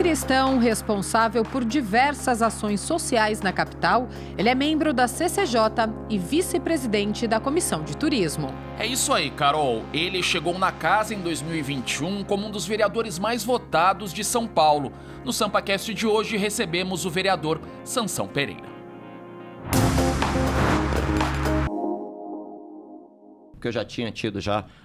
cristão responsável por diversas ações sociais na capital, ele é membro da CCJ e vice-presidente da Comissão de Turismo. É isso aí, Carol. Ele chegou na casa em 2021 como um dos vereadores mais votados de São Paulo. No SampaCast de hoje recebemos o vereador Sansão Pereira. Porque eu já tinha tido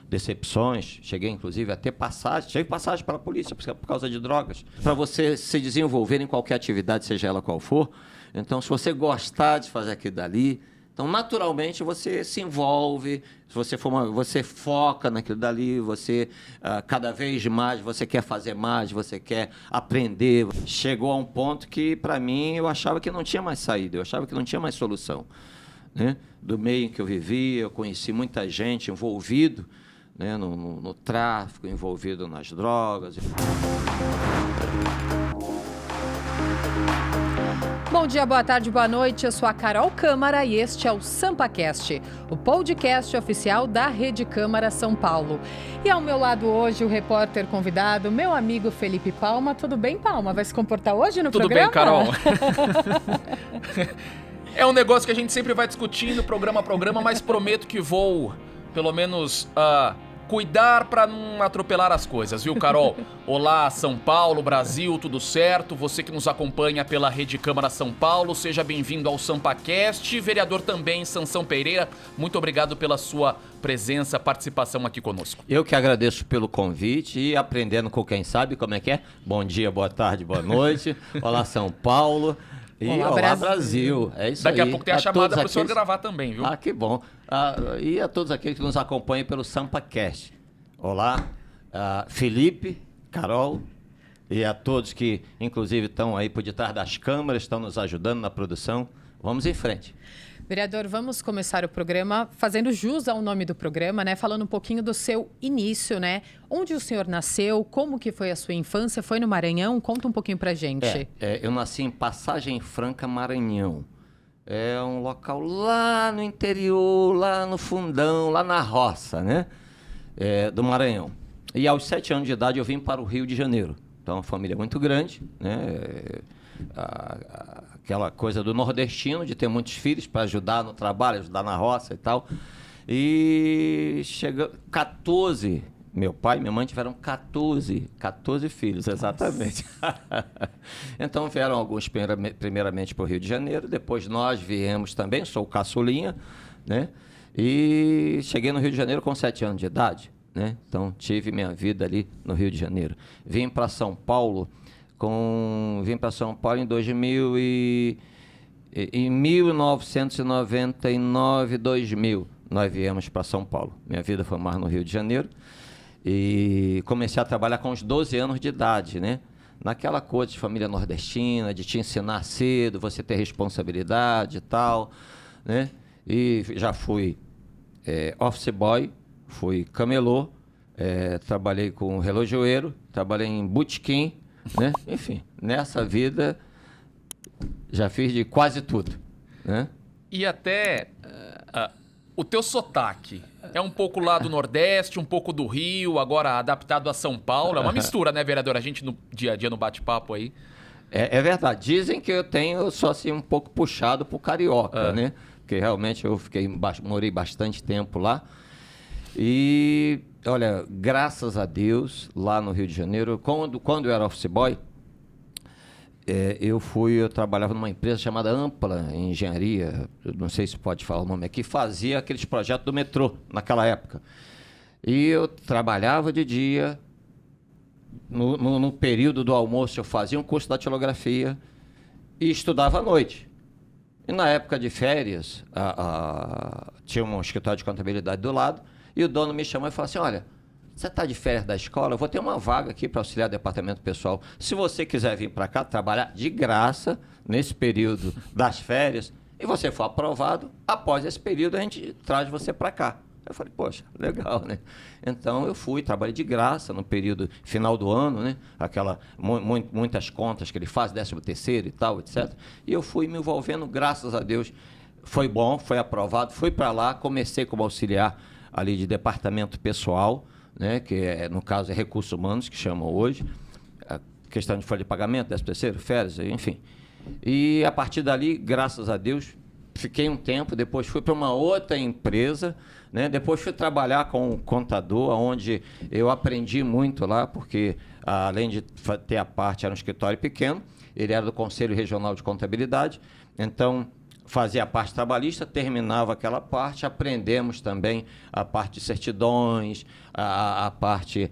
decepções, cheguei inclusive a ter passagem para a polícia por causa de drogas. Para você se desenvolver em qualquer atividade, seja ela qual for, então se você gostar de fazer aquilo dali, então naturalmente você se envolve, você foca naquilo dali, você cada vez mais você quer fazer mais, você quer aprender. Chegou a um ponto que para mim eu achava que não tinha mais saída, eu achava que não tinha mais solução. Né? Do meio em que eu vivi, eu conheci muita gente envolvido, né, no tráfico, envolvido nas drogas. Bom dia, boa tarde, boa noite. Eu sou a Carol Câmara e este é o SampaCast, o podcast oficial da Rede Câmara São Paulo. E ao meu lado hoje o repórter convidado, meu amigo Felipe Palma. Tudo bem, Palma? Vai se comportar hoje no programa? Tudo bem, Carol. É um negócio que a gente sempre vai discutindo, programa a programa, mas prometo que vou, pelo menos, cuidar para não atropelar as coisas, viu, Carol? Olá, São Paulo, Brasil, tudo certo? Você que nos acompanha pela Rede Câmara São Paulo, seja bem-vindo ao SampaCast. Vereador também, Sansão Pereira, muito obrigado pela sua presença, participação aqui conosco. Eu que agradeço pelo convite e aprendendo com quem sabe como é que é. Bom dia, boa tarde, boa noite. Olá, São Paulo. E olá, Brasil. É isso aí. Daqui a pouco tem a chamada para o senhor gravar também, viu? Que bom. E a todos aqueles que nos acompanham pelo SampaCast. Olá, Felipe, Carol e a todos que, inclusive, estão aí por detrás das câmeras, estão nos ajudando na produção. Vamos em frente. Vereador, vamos começar o programa fazendo jus ao nome do programa, né? Falando um pouquinho do seu início, né? Onde o senhor nasceu, como que foi a sua infância? Foi no Maranhão? Conta um pouquinho pra gente. Eu nasci em Passagem Franca, Maranhão. É um local lá no interior, lá no fundão, lá na roça, né? Do Maranhão. E aos 7 anos de idade eu vim para o Rio de Janeiro. Então, uma família muito grande, né? Aquela coisa do nordestino, de ter muitos filhos para ajudar no trabalho, ajudar na roça e tal. E chegou 14, meu pai e minha mãe tiveram 14 filhos, exatamente. Então vieram alguns primeiramente para o Rio de Janeiro, depois nós viemos também, sou caçulinha, né? E cheguei no Rio de Janeiro com 7 anos de idade, né? Então tive minha vida ali no Rio de Janeiro. Vim para São Paulo em 2000 em 1999, 2000, nós viemos para São Paulo. Minha vida foi mais no Rio de Janeiro e comecei a trabalhar com uns 12 anos de idade, né? Naquela coisa de família nordestina, de te ensinar cedo, você ter responsabilidade e tal, né? E já fui office boy, fui camelô, trabalhei com relojoeiro, trabalhei em botequim, né? Enfim, nessa vida já fiz de quase tudo, né? E até o teu sotaque é um pouco lá do Nordeste, um pouco do Rio, agora adaptado a São Paulo. É uma mistura, né, vereador? A gente no dia a dia, no bate-papo aí. É verdade. Dizem que eu sou assim um pouco puxado pro carioca, né? Porque realmente eu morei bastante tempo lá. E, olha, graças a Deus, lá no Rio de Janeiro, quando eu era office boy, eu trabalhava numa empresa chamada Ampla Engenharia, não sei se pode falar o nome aqui, fazia aqueles projetos do metrô naquela época. E eu trabalhava de dia, no período do almoço eu fazia um curso de datilografia e estudava à noite. E na época de férias, tinha um escritório de contabilidade do lado, e o dono me chamou e falou assim, olha, você está de férias da escola? Eu vou ter uma vaga aqui para auxiliar departamento pessoal. Se você quiser vir para cá trabalhar de graça nesse período das férias e você for aprovado, após esse período a gente traz você para cá. Eu falei, poxa, legal, né? Então eu trabalhei de graça no período final do ano, né? Muitas contas que ele faz, 13º e tal, etc. E eu fui me envolvendo, graças a Deus, foi bom, foi aprovado, fui para lá, comecei como auxiliar ali de departamento pessoal, né? Que no caso é recursos humanos, que chamam hoje. questão de folha de pagamento, 13º, férias, enfim. E a partir dali, graças a Deus, fiquei um tempo, depois fui para uma outra empresa, né? Depois fui trabalhar com um contador, onde eu aprendi muito lá, porque além de ter a parte, era um escritório pequeno, ele era do Conselho Regional de Contabilidade, então fazia a parte trabalhista, terminava aquela parte, aprendemos também a parte de certidões, a parte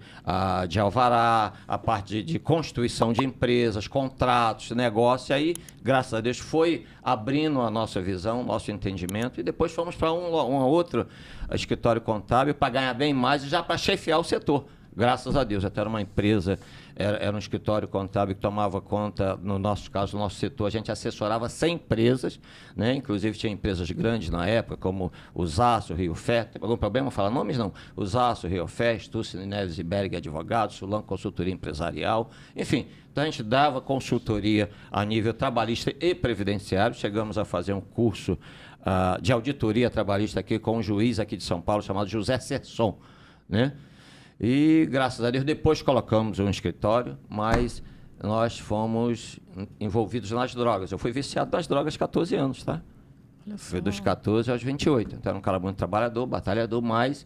de alvará, a parte de constituição de empresas, contratos, negócio. E aí, graças a Deus, foi abrindo a nossa visão, nosso entendimento, e depois fomos para um outro escritório contábil para ganhar bem mais e já para chefiar o setor. Graças a Deus, até era uma empresa, era um escritório contábil que tomava conta, no nosso caso, no nosso setor, a gente assessorava 100 empresas, né? Inclusive tinha empresas grandes na época, como o Zaço, Rio Fé, tem algum problema falar nomes? Não. O Zaço, Rio Fé, Stussy, Neves e Berg Advogados, Sulan Consultoria Empresarial, enfim, então a gente dava consultoria a nível trabalhista e previdenciário, chegamos a fazer um curso de auditoria trabalhista aqui com um juiz aqui de São Paulo chamado José Serson, né? E, graças a Deus, depois colocamos um escritório, mas nós fomos envolvidos nas drogas. Eu fui viciado nas drogas 14 anos, tá? Fui dos 14 aos 28. Então, era um cara muito trabalhador, batalhador, mas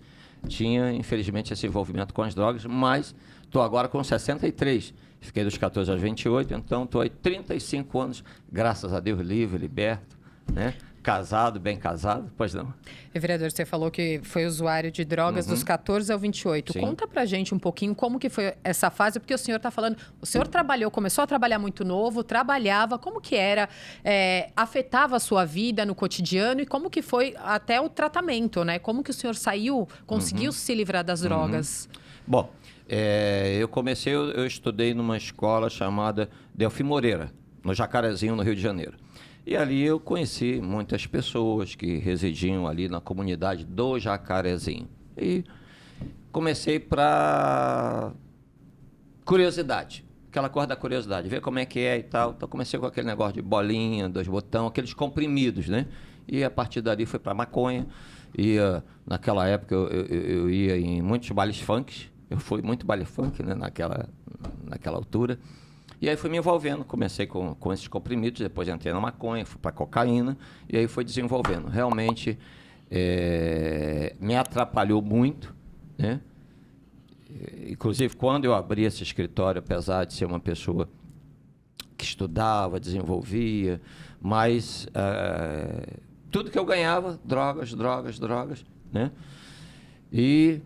tinha, infelizmente, esse envolvimento com as drogas. Mas estou agora com 63. Fiquei dos 14 aos 28, então estou aí 35 anos, graças a Deus, livre, liberto, né? Casado, bem casado, pois não. E, vereador, você falou que foi usuário de drogas dos 14 ao 28. Sim. Conta pra gente um pouquinho como que foi essa fase, porque o senhor está falando, o senhor começou a trabalhar muito novo, trabalhava, como que era, afetava a sua vida no cotidiano e como que foi até o tratamento, né? Como que o senhor saiu, conseguiu se livrar das drogas? Bom, eu estudei numa escola chamada Delfim Moreira, no Jacarezinho, no Rio de Janeiro. E ali eu conheci muitas pessoas que residiam ali na comunidade do Jacarezinho. E comecei para curiosidade, aquela coisa da curiosidade, ver como é que é e tal. Então comecei com aquele negócio de bolinha, 2 botão, aqueles comprimidos, né? E a partir dali foi para maconha. E naquela época eu ia em muitos bailes funk. Eu fui muito baile funk, né? Naquela altura. E aí fui me envolvendo, comecei com esses comprimidos, depois entrei na maconha, fui para cocaína, e aí fui desenvolvendo. Realmente me atrapalhou muito, né? Inclusive, quando eu abri esse escritório, apesar de ser uma pessoa que estudava, desenvolvia, mas tudo que eu ganhava, drogas, né? E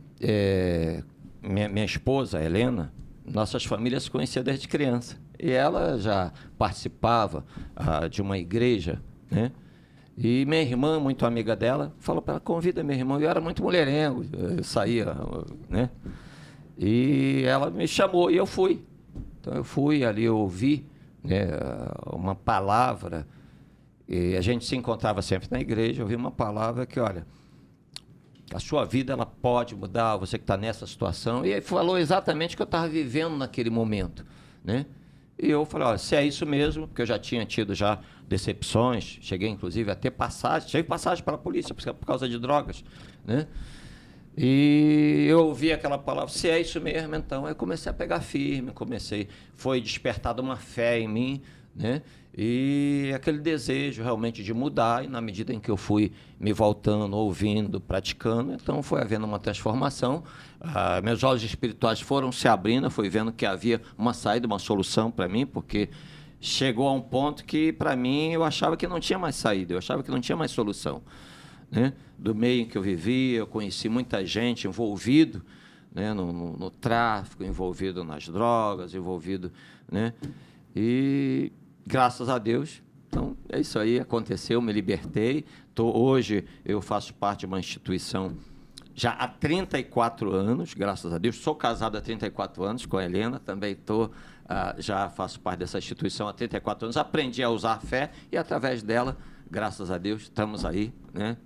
minha esposa, a Helena, nossas famílias se conheciam desde criança. E ela já participava de uma igreja, né? E minha irmã, muito amiga dela, falou para ela, convida meu irmão. Eu era muito mulherengo, eu saía, né? E ela me chamou e eu fui. Então eu fui ali, eu ouvi, né, uma palavra. E a gente se encontrava sempre na igreja, eu ouvi uma palavra que, olha, a sua vida ela pode mudar, você que está nessa situação. E aí falou exatamente o que eu estava vivendo naquele momento, né? E eu falei, olha, se é isso mesmo, porque eu já tinha tido decepções, cheguei inclusive a ter passagem para a polícia por causa de drogas, né? E eu ouvi aquela palavra, se é isso mesmo, então eu comecei a pegar firme, foi despertada uma fé em mim, né? E aquele desejo realmente de mudar, e na medida em que eu fui me voltando, ouvindo, praticando, então foi havendo uma transformação. Meus olhos espirituais foram se abrindo, eu fui vendo que havia uma saída, uma solução para mim, porque chegou a um ponto que, para mim, eu achava que não tinha mais saída, eu achava que não tinha mais solução, né? Do meio em que eu vivia, eu conheci muita gente envolvido, né, no tráfico, envolvido nas drogas, envolvido, né? E graças a Deus, então é isso aí, aconteceu, me libertei. Hoje eu faço parte de uma instituição já há 34 anos, graças a Deus. Sou casado há 34 anos com a Helena, também já faço parte dessa instituição há 34 anos. Aprendi a usar a fé e, através dela, graças a Deus, estamos aí, né,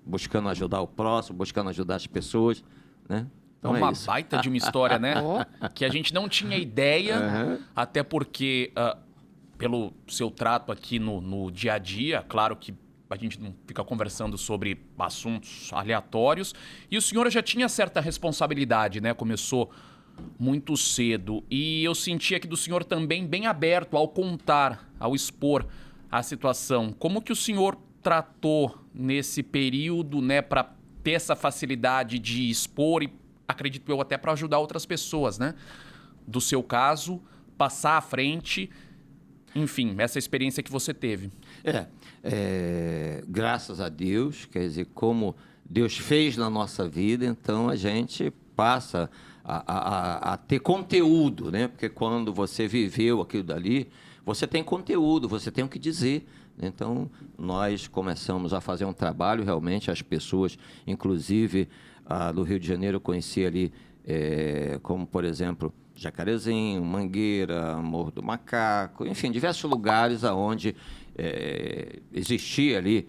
buscando ajudar o próximo, buscando ajudar as pessoas, né? Então, uma baita de uma história, né? Que a gente não tinha ideia, até porque, pelo seu trato aqui no dia a dia, claro que a gente não fica conversando sobre assuntos aleatórios, e o senhor já tinha certa responsabilidade, né? Começou muito cedo. E eu senti aqui do senhor também bem aberto ao contar, ao expor a situação. Como que o senhor tratou nesse período, né, para ter essa facilidade de expor e, acredito eu, até para ajudar outras pessoas, né? Do seu caso, passar à frente, enfim, essa experiência que você teve. Graças a Deus, quer dizer, como Deus fez na nossa vida, então a gente passa a ter conteúdo, né? Porque quando você viveu aquilo dali, você tem conteúdo, você tem o que dizer. Então, nós começamos a fazer um trabalho, realmente, as pessoas, inclusive, do Rio de Janeiro, eu conheci ali, como, por exemplo, Jacarezinho, Mangueira, Morro do Macaco, enfim, diversos lugares onde existia ali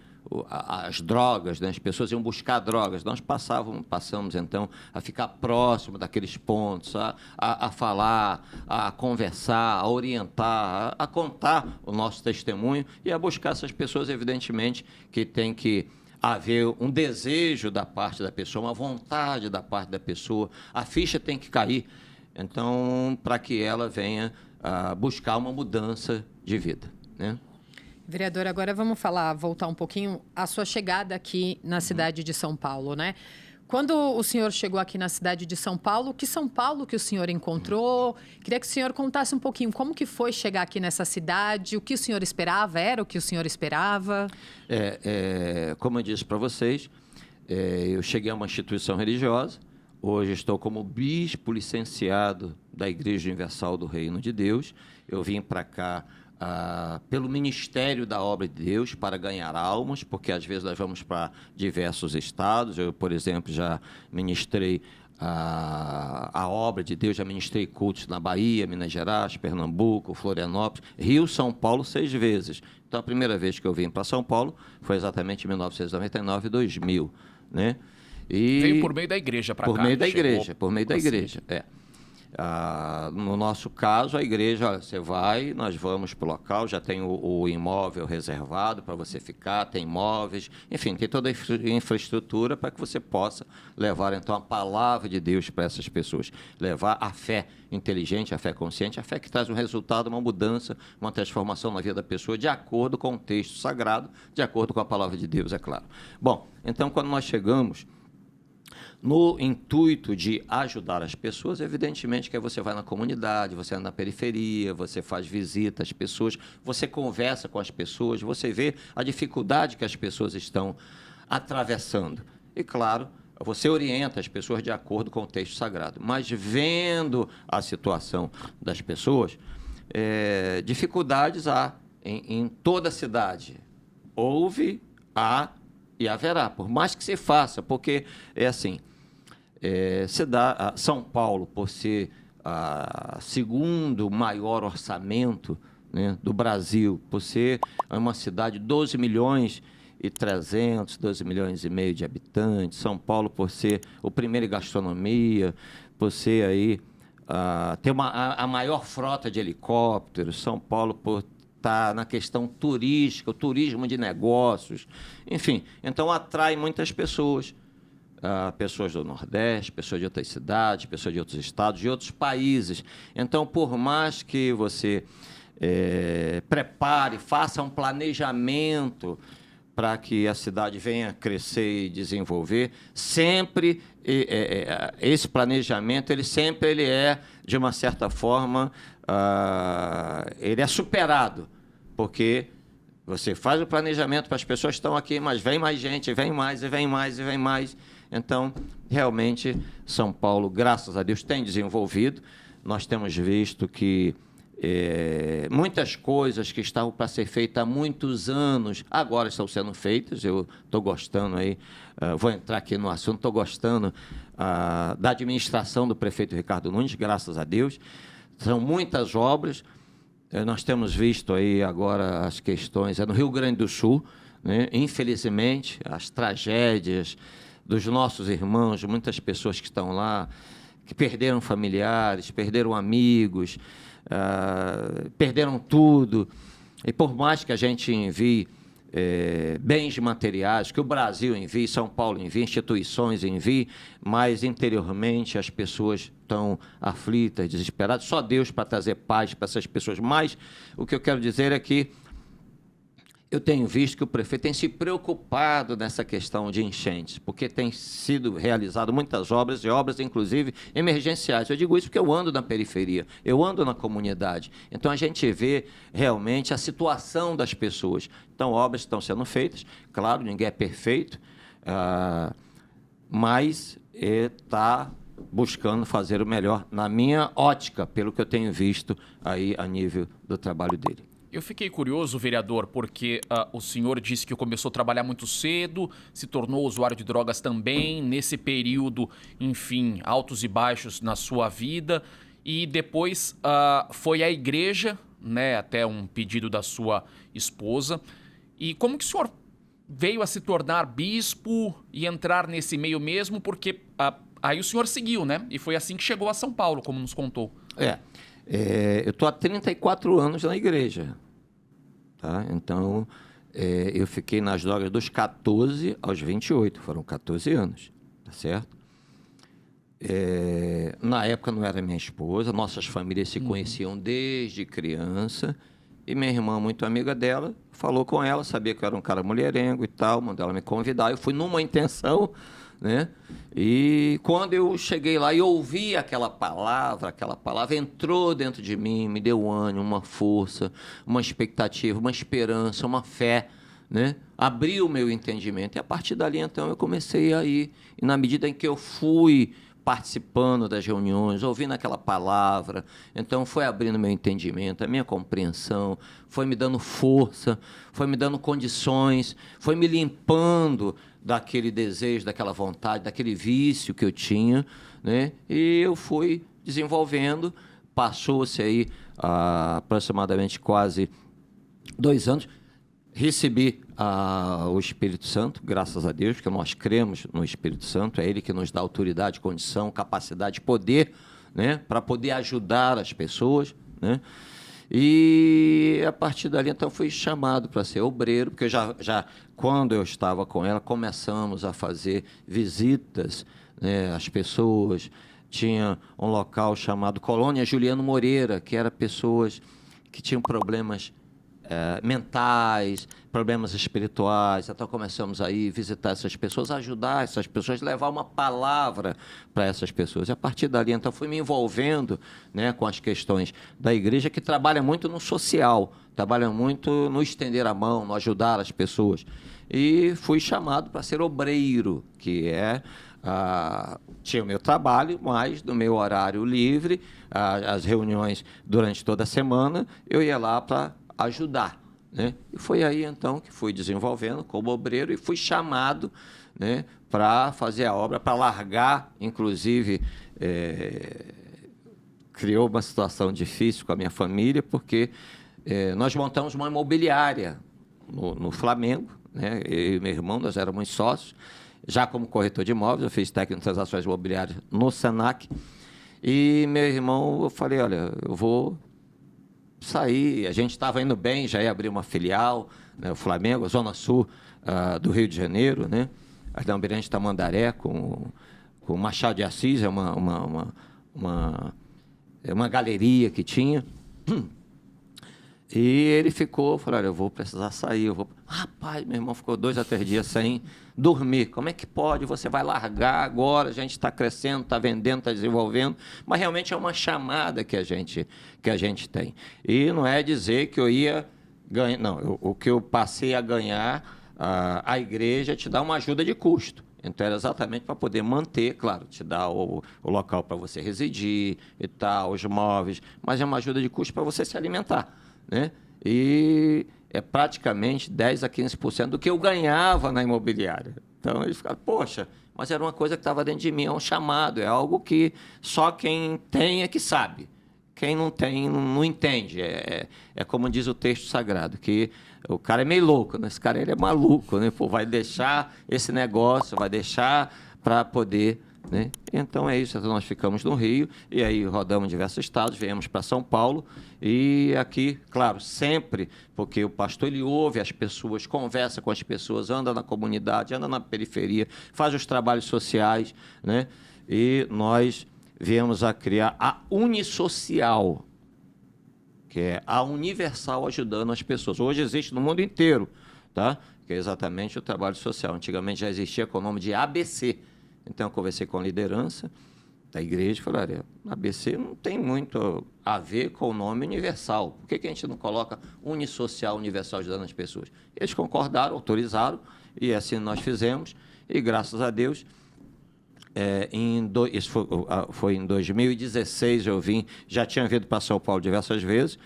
as drogas, né? As pessoas iam buscar drogas. Nós passamos, então, a ficar próximo daqueles pontos, a falar, a conversar, a orientar, a contar o nosso testemunho e a buscar essas pessoas, evidentemente, que tem que haver um desejo da parte da pessoa, uma vontade da parte da pessoa, a ficha tem que cair, então, para que ela venha buscar uma mudança de vida, né? Vereador, agora vamos voltar um pouquinho a sua chegada aqui na cidade de São Paulo, né? Quando o senhor chegou aqui na cidade de São Paulo que o senhor encontrou? Queria que o senhor contasse um pouquinho como que foi chegar aqui nessa cidade, o que o senhor esperava, era o que o senhor esperava? Como eu disse para vocês, eu cheguei a uma instituição religiosa, hoje estou como bispo licenciado da Igreja Universal do Reino de Deus, eu vim para cá pelo Ministério da Obra de Deus para ganhar almas, porque às vezes nós vamos para diversos estados. Eu, por exemplo, já ministrei a obra de Deus, já ministrei cultos na Bahia, Minas Gerais, Pernambuco, Florianópolis, Rio, São Paulo 6 vezes. Então, a primeira vez que eu vim para São Paulo foi exatamente em 1999 e 2000, né? E veio por meio da igreja para cá? Por meio da igreja, no nosso caso, a igreja, olha, você vai, nós vamos para o local, já tem o imóvel reservado para você ficar, tem móveis, enfim, tem toda a infraestrutura para que você possa levar, então, a palavra de Deus para essas pessoas. Levar a fé inteligente, a fé consciente, a fé que traz um resultado, uma mudança, uma transformação na vida da pessoa, de acordo com o texto sagrado, de acordo com a palavra de Deus, é claro. Bom, então, quando nós chegamos, no intuito de ajudar as pessoas, evidentemente que você vai na comunidade, você anda na periferia, você faz visita às pessoas, você conversa com as pessoas, você vê a dificuldade que as pessoas estão atravessando. E, claro, você orienta as pessoas de acordo com o texto sagrado. Mas, vendo a situação das pessoas, dificuldades há em toda a cidade. Houve, há e haverá, por mais que se faça, porque é assim... São Paulo, por ser o segundo maior orçamento, né, do Brasil, por ser uma cidade de 12 milhões e meio de habitantes, São Paulo por ser o primeiro em gastronomia, por ser aí, ter a maior frota de helicópteros, São Paulo por estar na questão turística, o turismo de negócios, enfim, então atrai muitas pessoas. Pessoas do Nordeste, pessoas de outras cidades, pessoas de outros estados, de outros países. Então, por mais que você prepare, faça um planejamento para que a cidade venha crescer e desenvolver, sempre esse planejamento, ele é, de uma certa forma, ele é superado, porque você faz o planejamento para as pessoas que estão aqui, mas vem mais gente, vem mais, e vem mais, e vem mais. Então, realmente, São Paulo, graças a Deus, tem desenvolvido. Nós temos visto que muitas coisas que estavam para ser feitas há muitos anos, agora estão sendo feitas. Eu estou gostando aí, vou entrar aqui no assunto, estou gostando da administração do prefeito Ricardo Nunes, graças a Deus. São muitas obras. Nós temos visto aí agora as questões no Rio Grande do Sul, né? Infelizmente, as tragédias dos nossos irmãos, muitas pessoas que estão lá, que perderam familiares, perderam amigos, perderam tudo. E por mais que a gente envie bens materiais, que o Brasil envie, São Paulo envie, instituições envie, mas interiormente as pessoas estão aflitas, desesperadas. Só Deus para trazer paz para essas pessoas. Mas o que eu quero dizer é que eu tenho visto que o prefeito tem se preocupado nessa questão de enchentes, porque tem sido realizado muitas obras, e obras, inclusive, emergenciais. Eu digo isso porque eu ando na periferia, eu ando na comunidade. Então, a gente vê realmente a situação das pessoas. Então, obras estão sendo feitas. Claro, ninguém é perfeito, mas está buscando fazer o melhor, na minha ótica, pelo que eu tenho visto aí a nível do trabalho dele. Eu fiquei curioso, vereador, porque o senhor disse que começou a trabalhar muito cedo, se tornou usuário de drogas também, nesse período, enfim, altos e baixos na sua vida, e depois foi à igreja, né, até um pedido da sua esposa. E como que o senhor veio a se tornar bispo e entrar nesse meio mesmo? Porque aí o senhor seguiu, né? E foi assim que chegou a São Paulo, como nos contou. Eu estou há 34 anos na igreja. Tá? Então, eu fiquei nas drogas dos 14 aos 28, foram 14 anos, tá certo? Na época não era minha esposa, nossas famílias se conheciam desde criança, e minha irmã, muito amiga dela, falou com ela, sabia que eu era um cara mulherengo e tal, mandou ela me convidar, eu fui numa intenção, né? E quando eu cheguei lá e ouvi aquela palavra entrou dentro de mim, me deu ânimo, uma força, uma expectativa, uma esperança, uma fé, né? Abriu o meu entendimento. E a partir dali, então, eu comecei a ir. E na medida em que eu fui participando das reuniões, ouvindo aquela palavra, então foi abrindo meu entendimento, a minha compreensão, foi me dando força, foi me dando condições, foi me limpando daquele desejo, daquela vontade, daquele vício que eu tinha, né? E eu fui desenvolvendo, passou-se aí aproximadamente quase 2 anos, recebi o Espírito Santo, graças a Deus, porque nós cremos no Espírito Santo, é Ele que nos dá autoridade, condição, capacidade, poder, né, para poder ajudar as pessoas, né? E a partir dali, então, fui chamado para ser obreiro, porque já quando eu estava com ela, começamos a fazer visitas, né, às pessoas. Tinha um local chamado Colônia Juliano Moreira, que era pessoas que tinham problemas mentais, problemas espirituais. Então começamos a ir visitar essas pessoas, ajudar essas pessoas, levar uma palavra para essas pessoas. E a partir dali, então, fui me envolvendo, né, com as questões da igreja, que trabalha muito no social, trabalha muito no estender a mão, no ajudar as pessoas. E fui chamado para ser obreiro, que tinha o meu trabalho, mas no meu horário livre, as reuniões durante toda a semana, eu ia lá para ajudar, né? E foi aí, então, que fui desenvolvendo como obreiro e fui chamado, né, para fazer a obra, para largar, inclusive, criou uma situação difícil com a minha família, porque nós montamos uma imobiliária no Flamengo, né? Eu e meu irmão, nós éramos sócios, já como corretor de imóveis, eu fiz técnico de transações imobiliárias no Senac, e meu irmão, eu falei, olha, eu vou sair, a gente estava indo bem, já ia abrir uma filial, né, o Flamengo, Zona Sul do Rio de Janeiro, né, ali na Almirante Tamandaré, com Machado de Assis, é uma galeria que tinha. E ele ficou, falou, olha, eu vou precisar sair, Rapaz, meu irmão ficou 2 a 3 dias sem dormir. Como é que pode? Você vai largar agora, a gente está crescendo, está vendendo, está desenvolvendo, mas realmente é uma chamada que a gente tem. E não é dizer que eu ia ganhar, não, o que eu passei a ganhar, a igreja te dá uma ajuda de custo. Então, era exatamente para poder manter, claro, te dá o local para você residir e tal, os móveis, mas é uma ajuda de custo para você se alimentar, né? E é praticamente 10% a 15% do que eu ganhava na imobiliária. Então, eles ficaram, poxa, mas era uma coisa que estava dentro de mim, é um chamado, é algo que só quem tem é que sabe. Quem não tem, não entende. É como diz o texto sagrado, que o cara é meio louco, né? Esse cara ele é maluco, né? Pô, vai deixar esse negócio, vai deixar para poder né? Então é isso, então nós ficamos no Rio e aí rodamos diversos estados, viemos para São Paulo e aqui, claro, sempre, porque o pastor ele ouve as pessoas, conversa com as pessoas, anda na comunidade, anda na periferia, faz os trabalhos sociais, né? E nós viemos a criar a Unisocial, que é a Universal ajudando as pessoas. Hoje existe no mundo inteiro, tá? Que é exatamente o trabalho social. Antigamente já existia com o nome de ABC. Então, eu conversei com a liderança da igreja e falei, olha, ABC não tem muito a ver com o nome universal. Por que a gente não coloca Unisocial, Universal ajudando as pessoas? Eles concordaram, autorizaram, e assim nós fizemos. E, graças a Deus, isso foi em 2016, eu vim, já tinha vindo para São Paulo diversas vezes.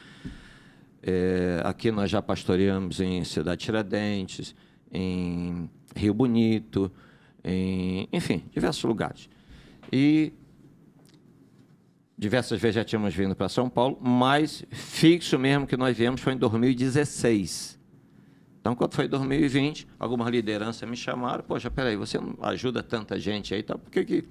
Aqui nós já pastoreamos em Cidade Tiradentes, em Rio Bonito, enfim, diversos lugares. E diversas vezes já tínhamos vindo para São Paulo, mas fixo mesmo que nós viemos foi em 2016. Então, quando foi 2020, algumas lideranças me chamaram, poxa, peraí, você não ajuda tanta gente aí, tá? Por que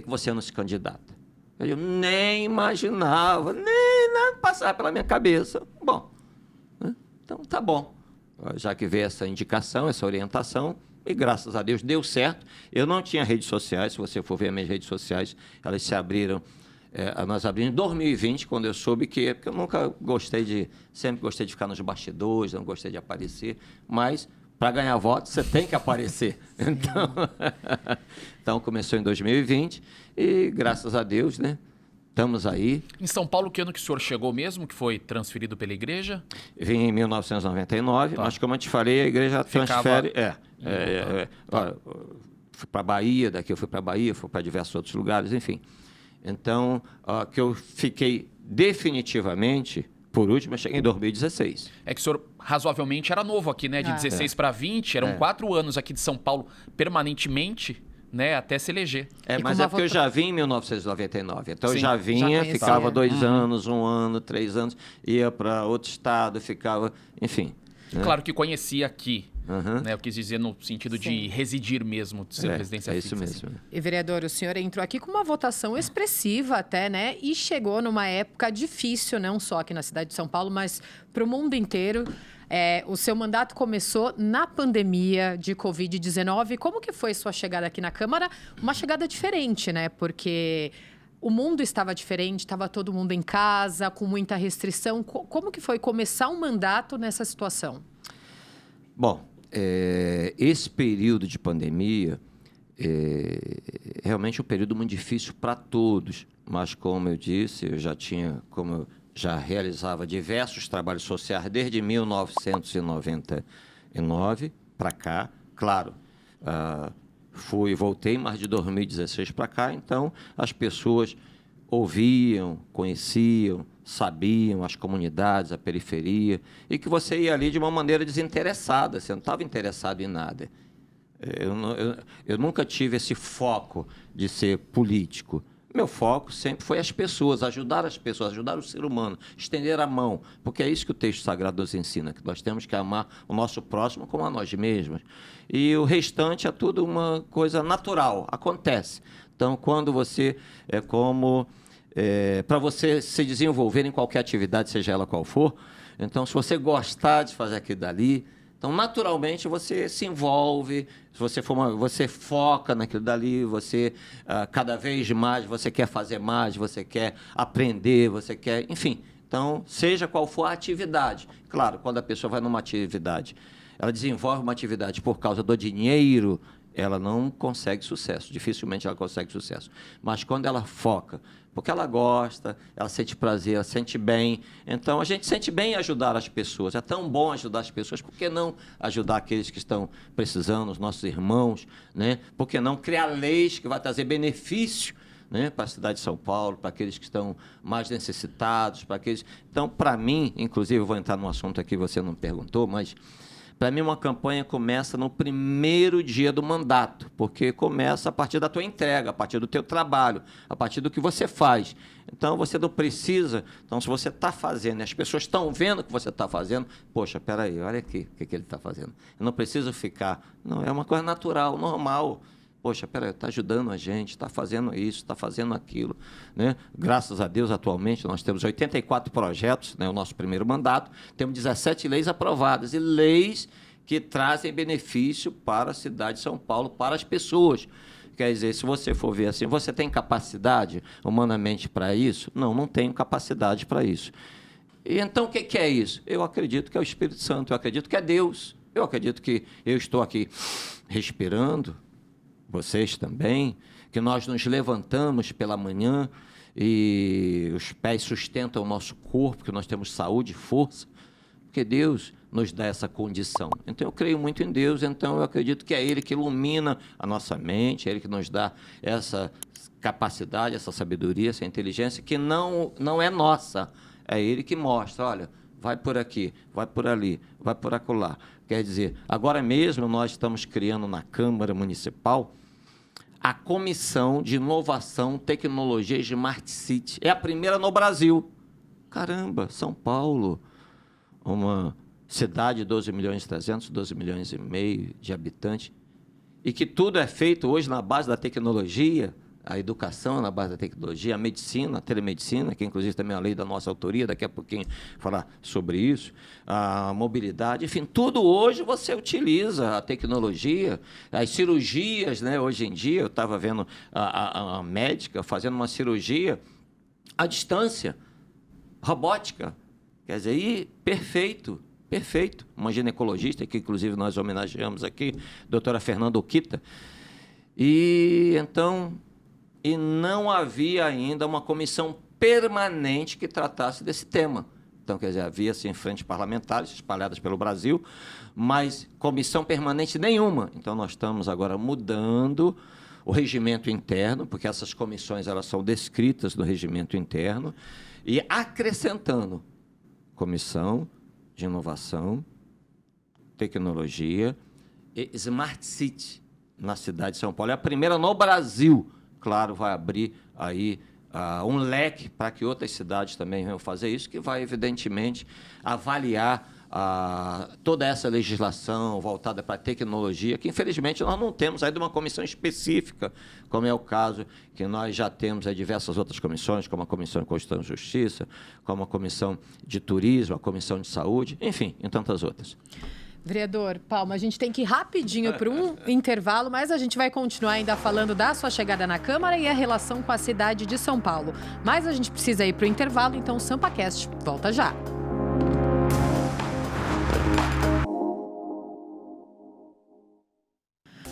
você não se candidata? Eu nem imaginava, nem nada passar pela minha cabeça. Bom, né? Então tá bom. Já que veio essa indicação, essa orientação, e graças a Deus deu certo. Eu não tinha redes sociais, se você for ver as minhas redes sociais, elas se abriram. Nós abrimos em 2020, quando eu soube que... Porque eu nunca sempre gostei de ficar nos bastidores, não gostei de aparecer, mas para ganhar votos você tem que aparecer. Então começou em 2020 e, graças a Deus, né, estamos aí. Em São Paulo, que ano que o senhor chegou mesmo, que foi transferido pela igreja? Vim em 1999, tá. Mas como eu te falei, a igreja transfere... Fui para a Bahia, daqui eu fui para a Bahia, fui para diversos outros lugares, enfim. Então, que eu fiquei definitivamente, por último, eu cheguei em 2016. É que o senhor razoavelmente era novo aqui, né? De 16 para 20, eram 4 anos aqui de São Paulo permanentemente, né? Até se eleger. Mas é porque eu já vim em 1999. Então, sim, eu já vinha, ficava 2 anos, 1 ano, 3 anos, ia para outro estado, ficava, enfim. Né? Claro que conhecia aqui. Né, eu quis dizer no sentido de residir mesmo, de ser residência fixa. Isso mesmo. E, vereador, o senhor entrou aqui com uma votação expressiva até, né? E chegou numa época difícil, não só aqui na cidade de São Paulo, mas para o mundo inteiro. O seu mandato começou na pandemia de Covid-19. Como que foi sua chegada aqui na Câmara? Uma chegada diferente, né? Porque o mundo estava diferente, estava todo mundo em casa, com muita restrição. Como que foi começar um mandato nessa situação? Bom, esse período de pandemia realmente é um período muito difícil para todos, mas como eu disse, como eu já realizava diversos trabalhos sociais desde 1999 para cá, claro, voltei mais de 2016 para cá, então as pessoas ouviam, conheciam, sabiam as comunidades, a periferia, e que você ia ali de uma maneira desinteressada, você não estava interessado em nada. Eu nunca tive esse foco de ser político. Meu foco sempre foi as pessoas, ajudar o ser humano, estender a mão, porque é isso que o texto sagrado nos ensina, que nós temos que amar o nosso próximo como a nós mesmos. E o restante é tudo uma coisa natural, acontece. Então, quando você para você se desenvolver em qualquer atividade, seja ela qual for, então, se você gostar de fazer aquilo dali, então, naturalmente, você se envolve, você foca naquilo dali, você, cada vez mais, você quer fazer mais, você quer aprender, você quer... Enfim, então, seja qual for a atividade. Claro, quando a pessoa vai numa atividade, ela desenvolve uma atividade por causa do dinheiro, ela não consegue sucesso, dificilmente ela consegue sucesso. Mas quando ela foca, porque ela gosta, ela sente prazer, ela sente bem. Então, a gente sente bem em ajudar as pessoas. É tão bom ajudar as pessoas, por que não ajudar aqueles que estão precisando, os nossos irmãos, né? Por que não criar leis que vai trazer benefício, né, para a cidade de São Paulo, para aqueles que estão mais necessitados, para aqueles... Então, para mim, inclusive, eu vou entrar num assunto aqui que você não perguntou, mas... Para mim, uma campanha começa no primeiro dia do mandato, porque começa a partir da tua entrega, a partir do teu trabalho, a partir do que você faz. Então, você não precisa... Então, se você está fazendo e as pessoas estão vendo o que você está fazendo, poxa, peraí, olha aqui o que ele está fazendo. Eu não preciso ficar... Não, é uma coisa natural, normal. Poxa, peraí, está ajudando a gente, está fazendo isso, está fazendo aquilo, né? Graças a Deus, atualmente, nós temos 84 projetos, né, o nosso primeiro mandato, temos 17 leis aprovadas, e leis que trazem benefício para a cidade de São Paulo, para as pessoas. Quer dizer, se você for ver assim, você tem capacidade humanamente para isso? Não, não tenho capacidade para isso. E então, o que é isso? Eu acredito que é o Espírito Santo, eu acredito que é Deus, eu acredito que eu estou aqui respirando, vocês também, que nós nos levantamos pela manhã e os pés sustentam o nosso corpo, que nós temos saúde e força, porque Deus nos dá essa condição. Então, eu creio muito em Deus, então eu acredito que é Ele que ilumina a nossa mente, é Ele que nos dá essa capacidade, essa sabedoria, essa inteligência, que não é nossa, é Ele que mostra, olha, vai por aqui, vai por ali, vai por acolá. Quer dizer, agora mesmo nós estamos criando na Câmara Municipal a Comissão de Inovação, Tecnologia e Smart City. É a primeira no Brasil. Caramba, São Paulo, uma cidade de 12 milhões e meio de habitantes, e que tudo é feito hoje na base da tecnologia, a educação na base da tecnologia, a medicina, a telemedicina, que inclusive também é uma lei da nossa autoria, daqui a pouquinho falar sobre isso, a mobilidade, enfim, tudo hoje você utiliza a tecnologia, as cirurgias, né? Hoje em dia, eu estava vendo a médica fazendo uma cirurgia à distância, robótica, quer dizer, e perfeito. Uma ginecologista, que inclusive nós homenageamos aqui, doutora Fernanda Okita, e então... E não havia ainda uma comissão permanente que tratasse desse tema. Então, quer dizer, havia, sim, frentes parlamentares espalhadas pelo Brasil, mas comissão permanente nenhuma. Então, nós estamos agora mudando o regimento interno, porque essas comissões elas são descritas no regimento interno, e acrescentando comissão de inovação, tecnologia e Smart City na cidade de São Paulo. É a primeira no Brasil. Claro, vai abrir aí um leque para que outras cidades também venham fazer isso, que vai, evidentemente, avaliar toda essa legislação voltada para a tecnologia, que, infelizmente, nós não temos ainda uma comissão específica, como é o caso que nós já temos diversas outras comissões, como a Comissão de Constituição e Justiça, como a Comissão de Turismo, a Comissão de Saúde, enfim, e tantas outras. Vereador Palma, a gente tem que ir rapidinho para um intervalo, mas a gente vai continuar ainda falando da sua chegada na Câmara e a relação com a cidade de São Paulo. Mas a gente precisa ir para o intervalo, então o SampaCast volta já.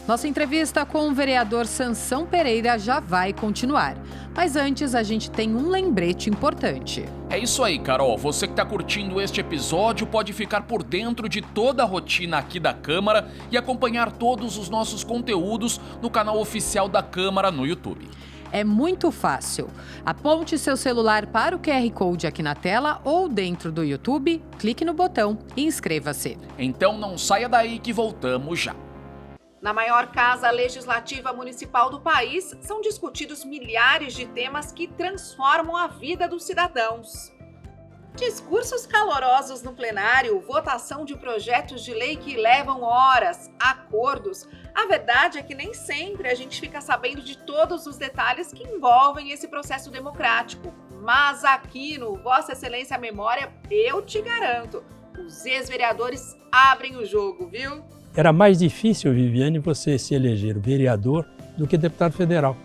Nossa entrevista com o vereador Sansão Pereira já vai continuar. Mas antes, a gente tem um lembrete importante. É isso aí, Carol. Você que está curtindo este episódio pode ficar por dentro de toda a rotina aqui da Câmara e acompanhar todos os nossos conteúdos no canal oficial da Câmara no YouTube. É muito fácil. Aponte seu celular para o QR Code aqui na tela ou dentro do YouTube, clique no botão e inscreva-se. Então não saia daí que voltamos já. Na maior casa legislativa municipal do país, são discutidos milhares de temas que transformam a vida dos cidadãos. Discursos calorosos no plenário, votação de projetos de lei que levam horas, acordos. A verdade é que nem sempre a gente fica sabendo de todos os detalhes que envolvem esse processo democrático. Mas aqui no Vossa Excelência Memória, eu te garanto, os ex-vereadores abrem o jogo, viu? Era mais difícil, Viviane, você se eleger vereador do que deputado federal.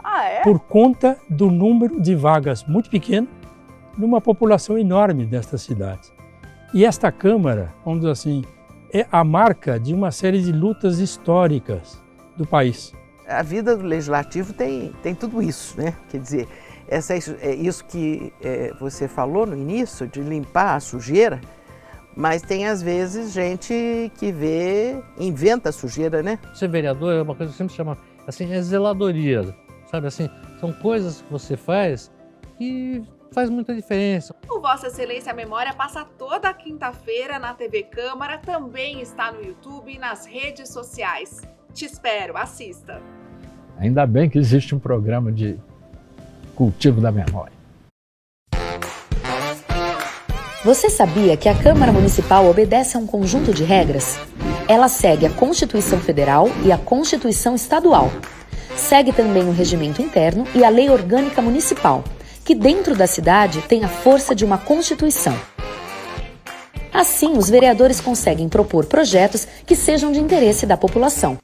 Ah, é? Por conta do número de vagas muito pequeno numa população enorme destas cidades. E esta Câmara, vamos dizer assim, é a marca de uma série de lutas históricas do país. A vida do legislativo tem tudo isso, né? Quer dizer, isso que você falou no início, de limpar a sujeira, mas tem, às vezes, gente que inventa sujeira, né? Ser vereador é uma coisa que sempre chama, assim, é zeladoria, sabe? Assim, são coisas que você faz que faz muita diferença. O Vossa Excelência Memória passa toda quinta-feira na TV Câmara, também está no YouTube e nas redes sociais. Te espero, assista. Ainda bem que existe um programa de cultivo da memória. Você sabia que a Câmara Municipal obedece a um conjunto de regras? Ela segue a Constituição Federal e a Constituição Estadual. Segue também o Regimento Interno e a Lei Orgânica Municipal, que dentro da cidade tem a força de uma Constituição. Assim, os vereadores conseguem propor projetos que sejam de interesse da população,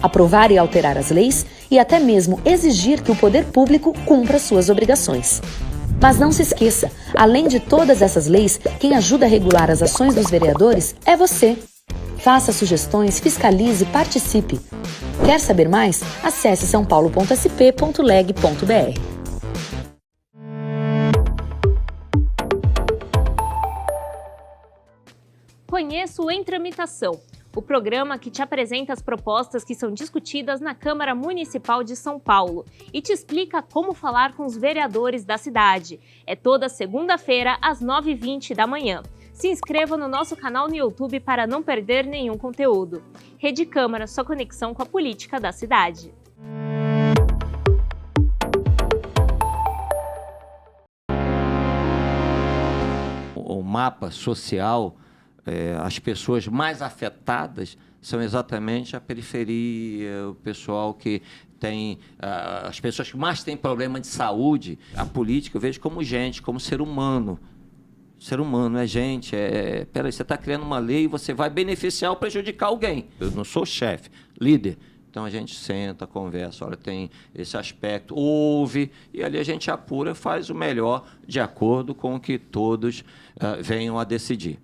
aprovar e alterar as leis e até mesmo exigir que o poder público cumpra suas obrigações. Mas não se esqueça, além de todas essas leis, quem ajuda a regular as ações dos vereadores é você. Faça sugestões, fiscalize, participe. Quer saber mais? Acesse saopaulo.sp.leg.br. Conheça o Em Tramitação, o programa que te apresenta as propostas que são discutidas na Câmara Municipal de São Paulo e te explica como falar com os vereadores da cidade. É toda segunda-feira, às 9h20 da manhã. Se inscreva no nosso canal no YouTube para não perder nenhum conteúdo. Rede Câmara, sua conexão com a política da cidade. O mapa social, as pessoas mais afetadas são exatamente a periferia, o pessoal que tem, as pessoas que mais têm problema de saúde. A política eu vejo como gente, como ser humano. Ser humano é gente, peraí, você está criando uma lei e você vai beneficiar ou prejudicar alguém. Eu não sou chefe, líder. Então a gente senta, conversa, olha, tem esse aspecto, ouve, e ali a gente apura, faz o melhor de acordo com o que todos venham a decidir.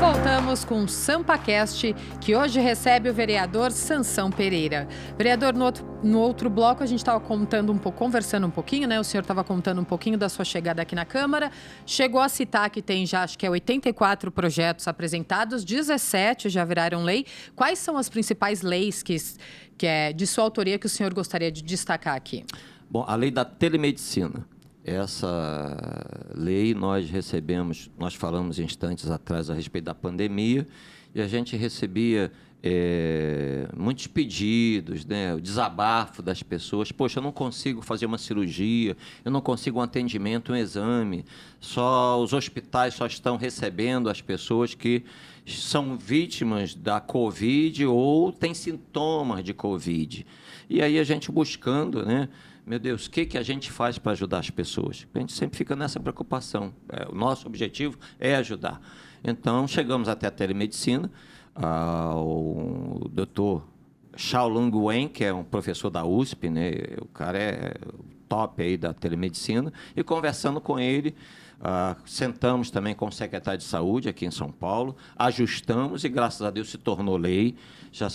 Voltamos com o SampaCast, que hoje recebe o vereador Sansão Pereira. Vereador, no outro bloco a gente estava conversando um pouquinho, né? O senhor estava contando um pouquinho da sua chegada aqui na Câmara. Chegou a citar que tem já, acho que 84 projetos apresentados, 17 já viraram lei. Quais são as principais leis que é de sua autoria que o senhor gostaria de destacar aqui? Bom, a lei da telemedicina. Essa lei nós falamos instantes atrás a respeito da pandemia, e a gente recebia muitos pedidos, né, o desabafo das pessoas. Poxa, eu não consigo fazer uma cirurgia, eu não consigo um atendimento, um exame. Os hospitais só estão recebendo as pessoas que são vítimas da Covid ou têm sintomas de Covid. E aí a gente buscando, né? Meu Deus, o que a gente faz para ajudar as pessoas? A gente sempre fica nessa preocupação. O nosso objetivo é ajudar. Então, chegamos até a telemedicina. O doutor Xiaolong Wen, que é um professor da USP, né? O cara é top aí da telemedicina, e conversando com ele, sentamos também com o secretário de Saúde aqui em São Paulo, ajustamos e, graças a Deus, se tornou lei. Já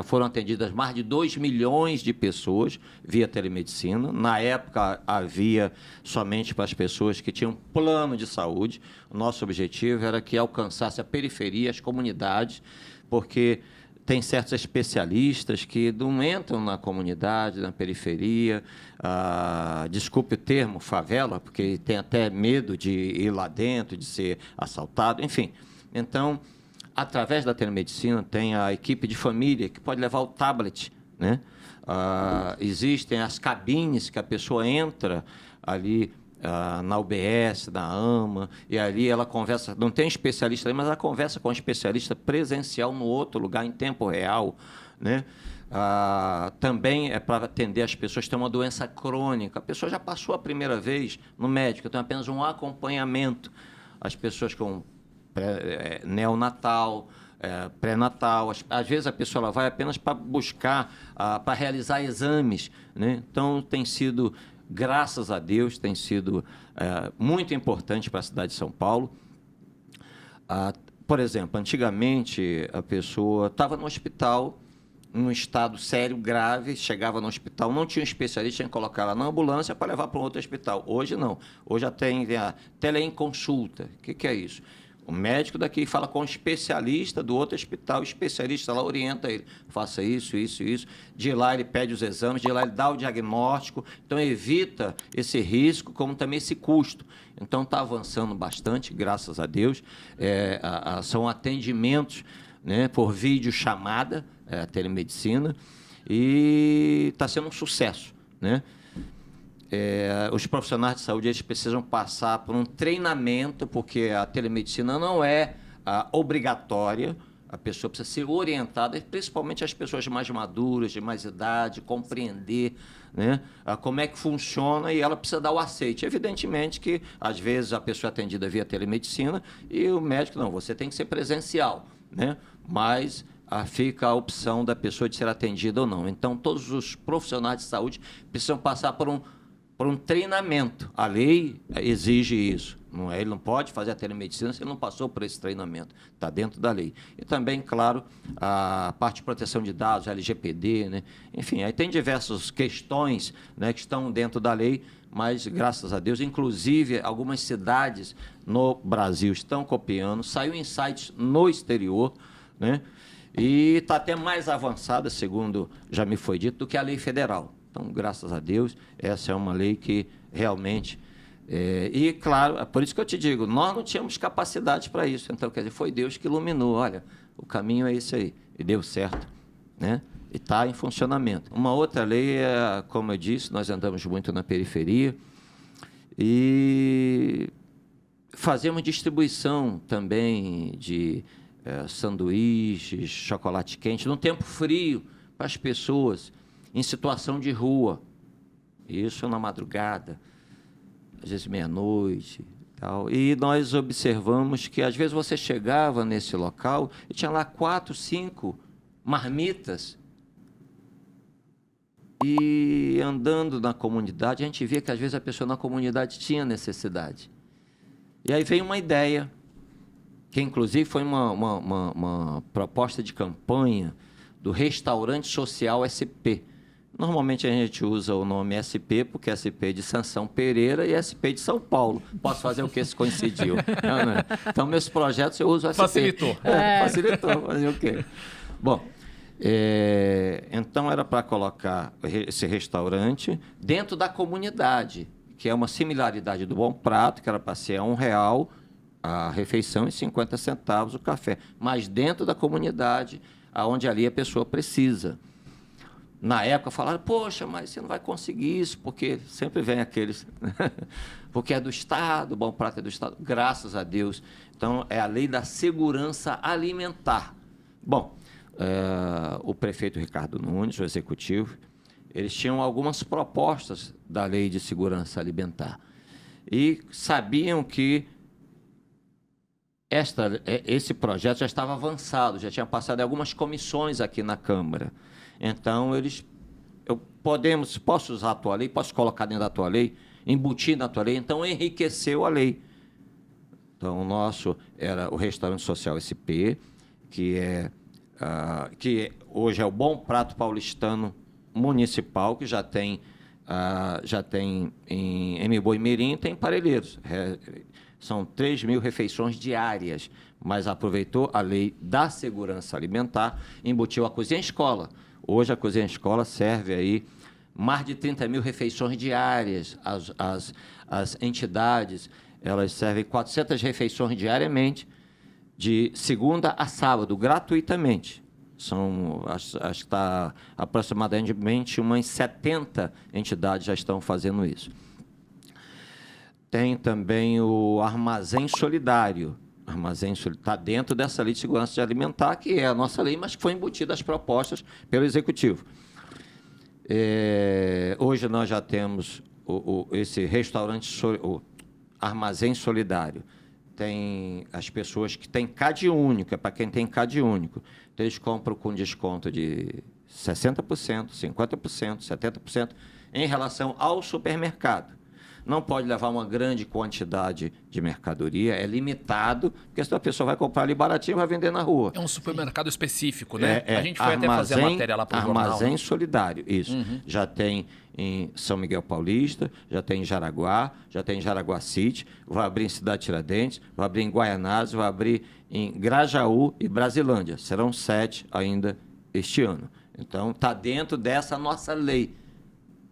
foram atendidas mais de 2 milhões de pessoas via telemedicina. Na época, havia somente para as pessoas que tinham plano de saúde. O nosso objetivo era que alcançasse a periferia, as comunidades, porque tem certos especialistas que não entram na comunidade, na periferia, desculpe o termo, favela, porque tem até medo de ir lá dentro, de ser assaltado, enfim. Então, através da telemedicina, tem a equipe de família que pode levar o tablet, né? Existem as cabines que a pessoa entra ali na UBS, na AMA, e ali ela conversa, não tem especialista ali, mas ela conversa com um especialista presencial no outro lugar, em tempo real, né? Também é para atender as pessoas que têm uma doença crônica. A pessoa já passou a primeira vez no médico, tem apenas um acompanhamento. As pessoas com neonatal, pré-natal, às vezes a pessoa ela vai apenas para buscar, para realizar exames, né? Então, tem sido, graças a Deus, tem sido muito importante para a cidade de São Paulo. Por exemplo, antigamente a pessoa estava no hospital, num estado sério, grave, chegava no hospital, não tinha um especialista, tinha que colocar ela na ambulância para levar para um outro hospital. Hoje não. Hoje já tem a teleconsulta. O que é isso? O médico daqui fala com o especialista do outro hospital, o especialista lá orienta ele, faça isso, isso, isso. De lá ele pede os exames, de lá ele dá o diagnóstico, então evita esse risco, como também esse custo. Então está avançando bastante, graças a Deus. São atendimentos, né, por videochamada, telemedicina, e está sendo um sucesso, né? os profissionais de saúde eles precisam passar por um treinamento, porque a telemedicina não é obrigatória, a pessoa precisa ser orientada, principalmente as pessoas mais maduras, de mais idade, compreender, né, como é que funciona, e ela precisa dar o aceite. Evidentemente que, às vezes, a pessoa é atendida via telemedicina e o médico, não, você tem que ser presencial, né, mas fica a opção da pessoa de ser atendida ou não. Então, todos os profissionais de saúde precisam passar por um treinamento. A lei exige isso. Ele não pode fazer a telemedicina se ele não passou por esse treinamento. Está dentro da lei. E também, claro, a parte de proteção de dados, LGPD, né? Enfim, aí tem diversas questões, né, que estão dentro da lei, mas, graças a Deus, inclusive, algumas cidades no Brasil estão copiando. Saiu em sites no exterior, né? E está até mais avançada, segundo já me foi dito, do que a lei federal. Então, graças a Deus, essa é uma lei que realmente... e, claro, é por isso que eu te digo, nós não tínhamos capacidade para isso. Então, quer dizer, foi Deus que iluminou. Olha, o caminho é esse aí. E deu certo, né? E está em funcionamento. Uma outra lei é, como eu disse, nós andamos muito na periferia e fazemos distribuição também de sanduíches, chocolate quente, num tempo frio, para as pessoas em situação de rua. Isso na madrugada, às vezes meia-noite e tal. E nós observamos que, às vezes, você chegava nesse local e tinha lá 4, 5 marmitas. E andando na comunidade, a gente via que, às vezes, a pessoa na comunidade tinha necessidade. E aí veio uma ideia, que inclusive foi uma proposta de campanha do Restaurante Social SP. Normalmente a gente usa o nome SP porque é SP de Sansão Pereira e SP de São Paulo. Posso fazer o que se coincidiu? Então, meus projetos eu uso SP. Facilitou. Facilitou, fazer o quê? Bom, então era para colocar esse restaurante dentro da comunidade, que é uma similaridade do Bom Prato, que era para ser R$1 a refeição e 50 centavos o café, mas dentro da comunidade, onde ali a pessoa precisa. Na época falaram, poxa, mas você não vai conseguir isso, porque sempre vem aqueles, porque é do Estado, o Bom Prato é do Estado, graças a Deus. Então, é a lei da segurança alimentar. Bom, o prefeito Ricardo Nunes, o executivo, eles tinham algumas propostas da lei de segurança alimentar e sabiam que esse projeto já estava avançado, já tinha passado em algumas comissões aqui na Câmara. Então, posso usar a tua lei, posso colocar dentro da tua lei, embutir na tua lei, então enriqueceu a lei. Então, o nosso era o Restaurante Social SP, que hoje é o Bom Prato Paulistano Municipal, que já tem em Mboi-Mirim, tem Parelheiros. São 3.000 refeições diárias, mas aproveitou a lei da segurança alimentar, embutiu a cozinha escola. Hoje a cozinha escola serve aí mais de 30.000 refeições diárias. As entidades, elas servem 400 refeições diariamente, de segunda a sábado, gratuitamente. Acho que está aproximadamente umas 70 entidades já estão fazendo isso. Tem também o Armazém Solidário. Armazém Solidário está dentro dessa lei de segurança alimentar, que é a nossa lei, mas que foi embutida as propostas pelo Executivo. Hoje nós já temos esse restaurante, o Armazém Solidário. Tem as pessoas que têm CAD único, é para quem tem CAD único. Então, eles compram com desconto de 60%, 50%, 70% em relação ao supermercado. Não pode levar uma grande quantidade de mercadoria, é limitado, porque senão a pessoa vai comprar ali baratinho e vai vender na rua. É um supermercado específico, né? A gente foi até fazer a matéria lá para o jornal. Armazém Solidário, isso. Uhum. Já tem em São Miguel Paulista, já tem em Jaraguá, já tem em Jaraguá City, vai abrir em Cidade Tiradentes, vai abrir em Guaianazes, vai abrir em Grajaú e Brasilândia. Serão 7 ainda este ano. Então, está dentro dessa nossa lei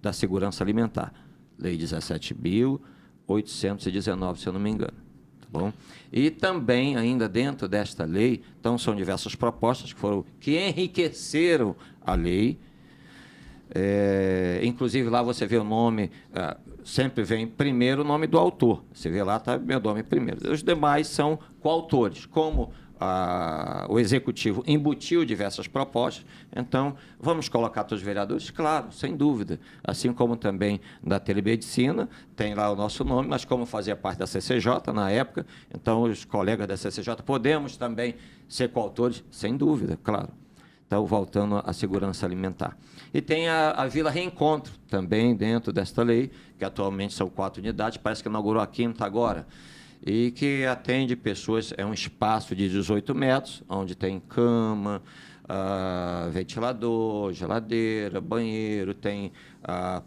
da segurança alimentar. Lei 17.819, se eu não me engano. Tá bom? E também, ainda dentro desta lei, então são diversas propostas que enriqueceram a lei. Inclusive lá você vê o nome, sempre vem primeiro o nome do autor. Você vê lá, está meu nome primeiro. Os demais são coautores. Como o Executivo embutiu diversas propostas, então vamos colocar todos os vereadores? Claro, sem dúvida. Assim como também da telemedicina, tem lá o nosso nome, mas como fazia parte da CCJ na época, então os colegas da CCJ podemos também ser coautores? Sem dúvida, claro. Então, voltando à segurança alimentar. E tem a Vila Reencontro, também dentro desta lei, que atualmente são 4 unidades, parece que inaugurou a 5ª agora, e que atende pessoas, é um espaço de 18 metros, onde tem cama, ventilador, geladeira, banheiro, tem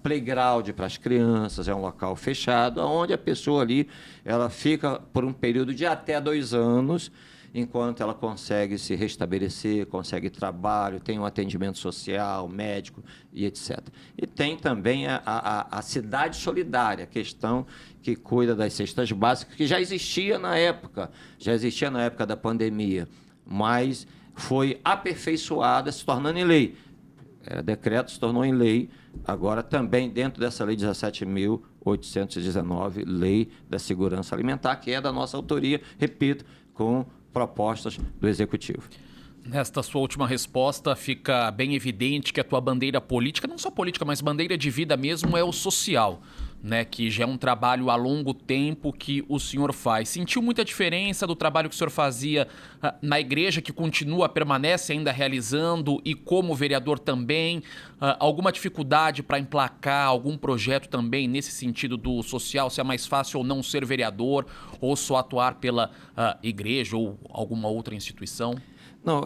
playground para as crianças, é um local fechado, onde a pessoa ali ela fica por um período de até 2 anos, enquanto ela consegue se restabelecer, consegue trabalho, tem um atendimento social, médico e etc. E tem também a cidade solidária, a questão que cuida das cestas básicas, que já existia na época da pandemia, mas foi aperfeiçoada, se tornando em lei. Era decreto, se tornou em lei, agora também dentro dessa lei 17.819, Lei da Segurança Alimentar, que é da nossa autoria, repito, com propostas do Executivo. Nesta sua última resposta, fica bem evidente que a tua bandeira política, não só política, mas bandeira de vida mesmo, é o social, né? Que já é um trabalho a longo tempo que o senhor faz. Sentiu muita diferença do trabalho que o senhor fazia na igreja, que permanece ainda realizando, e como vereador também? Alguma dificuldade para emplacar algum projeto também nesse sentido do social? Se é mais fácil ou não ser vereador, ou só atuar pela igreja ou alguma outra instituição? Não,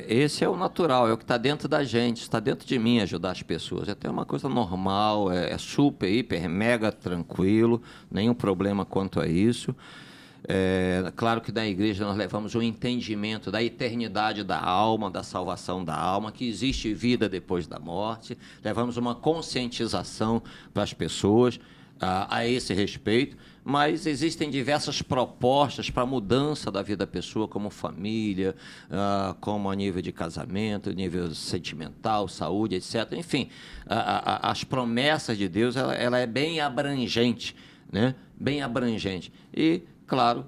esse é o natural, é o que está dentro da gente, está dentro de mim ajudar as pessoas. É até uma coisa normal, é super, hiper, mega tranquilo, nenhum problema quanto a isso. Claro que na igreja nós levamos um entendimento da eternidade da alma, da salvação da alma, que existe vida depois da morte. Levamos uma conscientização para as pessoas a esse respeito, mas existem diversas propostas para a mudança da vida da pessoa, como família, como a nível de casamento, nível sentimental, saúde, etc. Enfim, as promessas de Deus, ela é bem abrangente, né? Bem abrangente. E, claro,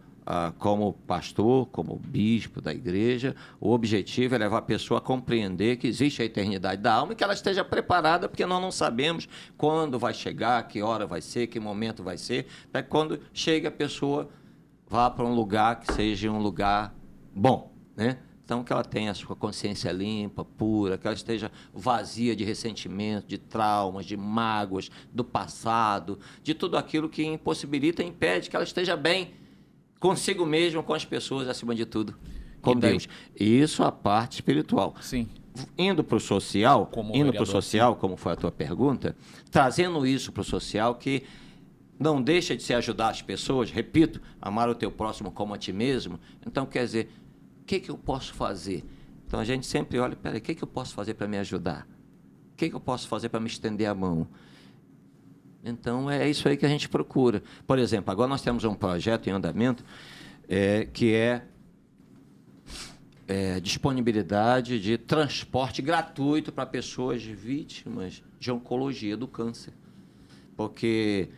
como pastor, como bispo da igreja, o objetivo é levar a pessoa a compreender que existe a eternidade da alma e que ela esteja preparada, porque nós não sabemos quando vai chegar, que hora vai ser, que momento vai ser, para que quando chega a pessoa vá para um lugar que seja um lugar bom, né? Então, que ela tenha a sua consciência limpa, pura, que ela esteja vazia de ressentimento, de traumas, de mágoas, do passado, de tudo aquilo que impossibilita e impede que ela esteja bem consigo mesmo, com as pessoas, acima de tudo, com Deus. Isso a parte espiritual. Sim. Indo para o social, como foi a tua pergunta, trazendo isso para o social, que não deixa de se ajudar as pessoas, repito, amar o teu próximo como a ti mesmo. Então, quer dizer, o que eu posso fazer? Então, a gente sempre olha, peraí, o que eu posso fazer para me ajudar? O que eu posso fazer para me estender a mão? Então, é isso aí que a gente procura. Por exemplo, agora nós temos um projeto em andamento que é disponibilidade de transporte gratuito para pessoas vítimas de oncologia do câncer. Porque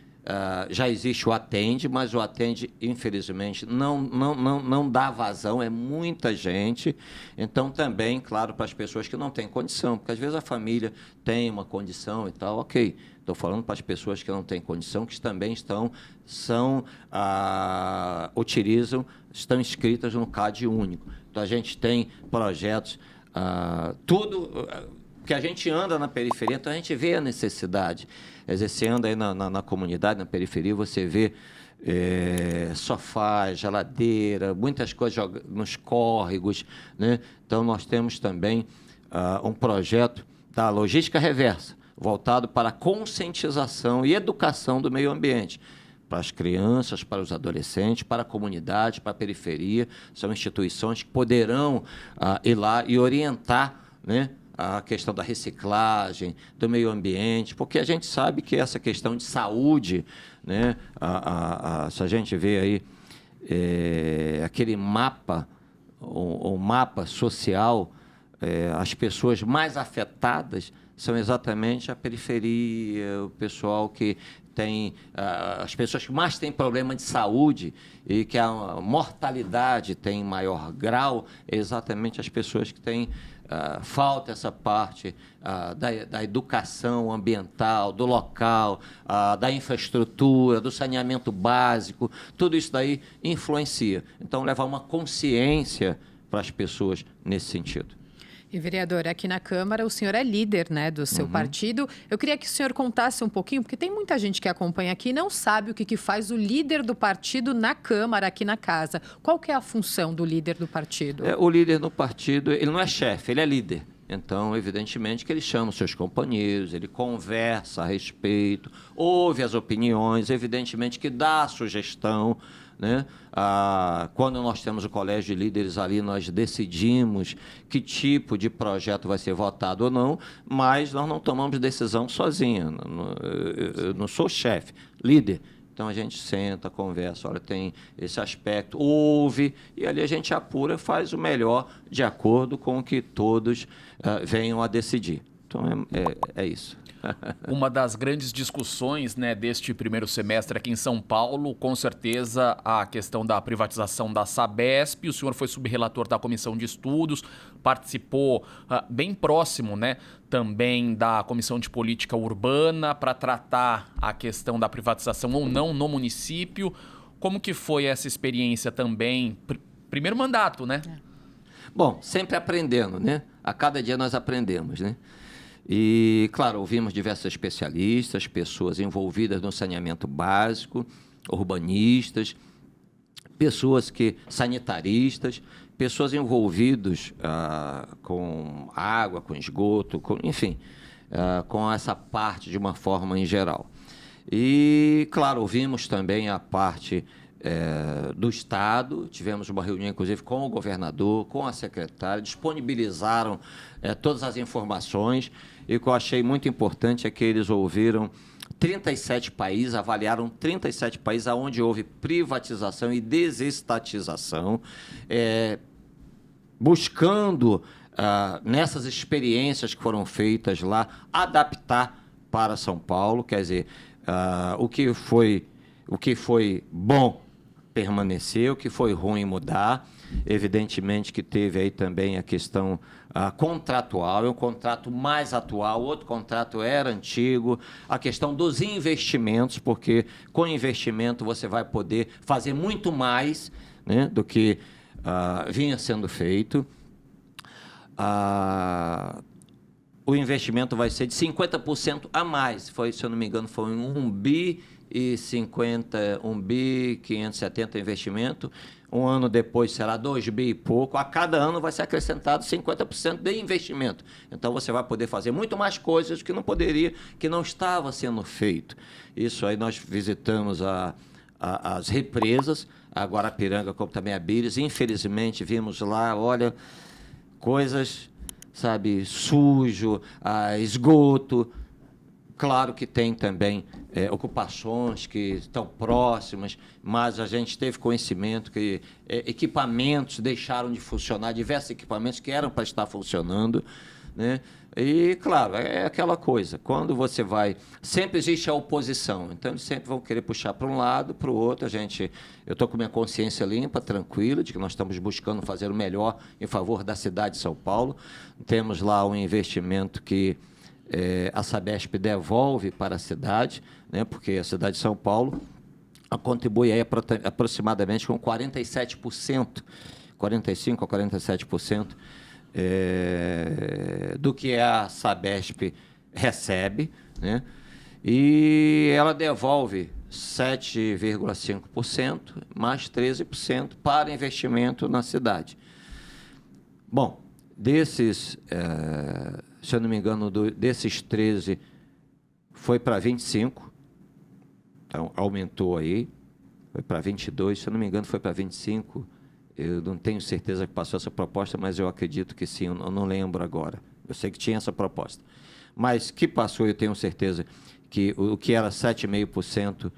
já existe o Atende, mas o Atende, infelizmente, não dá vazão, é muita gente. Então, também, claro, para as pessoas que não têm condição, porque às vezes a família tem uma condição e tal, ok. Estou falando para as pessoas que não têm condição, que também estão inscritas no CAD único. Então, a gente tem projetos, tudo que a gente anda na periferia, então a gente vê a necessidade. Quer dizer, você anda aí na comunidade, na periferia, você vê sofá, geladeira, muitas coisas nos córregos, né? Então, nós temos também um projeto da logística reversa, voltado para a conscientização e educação do meio ambiente, para as crianças, para os adolescentes, para a comunidade, para a periferia. São instituições que poderão ir lá e orientar, né, a questão da reciclagem, do meio ambiente, porque a gente sabe que essa questão de saúde, né, se a gente vê aí aquele mapa, o mapa social, as pessoas mais afetadas são exatamente a periferia, o pessoal que tem, as pessoas que mais têm problema de saúde e que a mortalidade tem maior grau, é exatamente as pessoas que têm falta essa parte da educação ambiental, do local, da infraestrutura, do saneamento básico, tudo isso daí influencia. Então, levar uma consciência para as pessoas nesse sentido. E, vereador, aqui na Câmara o senhor é líder, né, do seu partido. Eu queria que o senhor contasse um pouquinho, porque tem muita gente que acompanha aqui e não sabe o que faz o líder do partido na Câmara, aqui na casa. Qual que é a função do líder do partido? O líder no partido, ele não é chefe, ele é líder. Então, evidentemente que ele chama os seus companheiros, ele conversa a respeito, ouve as opiniões, evidentemente que dá a sugestão, né? Quando nós temos o colégio de líderes ali, nós decidimos que tipo de projeto vai ser votado ou não, mas nós não tomamos decisão sozinho. Eu não sou chefe, líder. Então a gente senta, conversa, olha, tem esse aspecto, ouve, e ali a gente apura, faz o melhor de acordo com o que todos venham a decidir. Então é isso. Uma das grandes discussões, né, deste primeiro semestre aqui em São Paulo, com certeza a questão da privatização da Sabesp. O senhor foi subrelator da Comissão de Estudos, participou bem próximo, né, também da Comissão de Política Urbana para tratar a questão da privatização ou não no município. Como que foi essa experiência também? Primeiro mandato, né? Bom, sempre aprendendo, né? A cada dia nós aprendemos, né? E, claro, ouvimos diversos especialistas, pessoas envolvidas no saneamento básico, urbanistas, sanitaristas, pessoas envolvidas com água, com esgoto, enfim, com essa parte de uma forma em geral. E, claro, ouvimos também a parte do Estado, tivemos uma reunião, inclusive, com o governador, com a secretária, disponibilizaram todas as informações, e o que eu achei muito importante é que eles ouviram 37 países, avaliaram 37 países onde houve privatização e desestatização, buscando, nessas experiências que foram feitas lá, adaptar para São Paulo, quer dizer, o que foi bom permaneceu, o que foi ruim mudar. Evidentemente que teve aí também a questão contratual, é um contrato mais atual, outro contrato era antigo, a questão dos investimentos, porque com investimento você vai poder fazer muito mais, né, do que vinha sendo feito. O investimento vai ser de 50% a mais, se eu não me engano, foi 1 bi e 1 bi 570 investimento. Um ano depois será 2 bi e pouco. A cada ano vai ser acrescentado 50% de investimento. Então você vai poder fazer muito mais coisas que não poderia, que não estava sendo feito. Isso aí nós visitamos as represas, a Guarapiranga, como também a Bires. Infelizmente vimos lá, olha, coisas, sabe, sujo, esgoto. Claro que tem também ocupações que estão próximas, mas a gente teve conhecimento que equipamentos deixaram de funcionar, diversos equipamentos que eram para estar funcionando, né? E, claro, é aquela coisa, quando você vai... Sempre existe a oposição, então eles sempre vão querer puxar para um lado, para o outro. Eu estou com minha consciência limpa, tranquila, de que nós estamos buscando fazer o melhor em favor da cidade de São Paulo. Temos lá um investimento que a Sabesp devolve para a cidade, né, porque a cidade de São Paulo contribui aí aproximadamente com 47%, 45% a 47% do que a Sabesp recebe, né, e ela devolve 7,5% mais 13% para investimento na cidade. Bom, desses... se eu não me engano, desses 13, foi para 25, então aumentou aí, foi para 22, se eu não me engano, foi para 25, eu não tenho certeza que passou essa proposta, mas eu acredito que sim, eu não lembro agora, eu sei que tinha essa proposta, mas que passou, eu tenho certeza que o que era 7,5%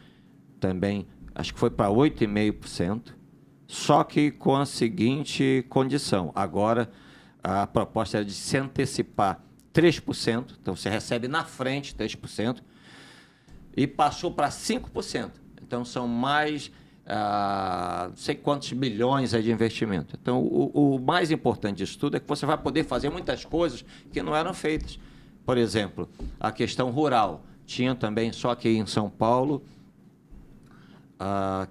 também, acho que foi para 8,5%, só que com a seguinte condição, agora a proposta era de se antecipar 3%, então você recebe na frente 3%, e passou para 5%. Então são mais não sei quantos bilhões aí de investimento. Então o mais importante disso tudo é que você vai poder fazer muitas coisas que não eram feitas. Por exemplo, a questão rural. Tinha também, só que em São Paulo,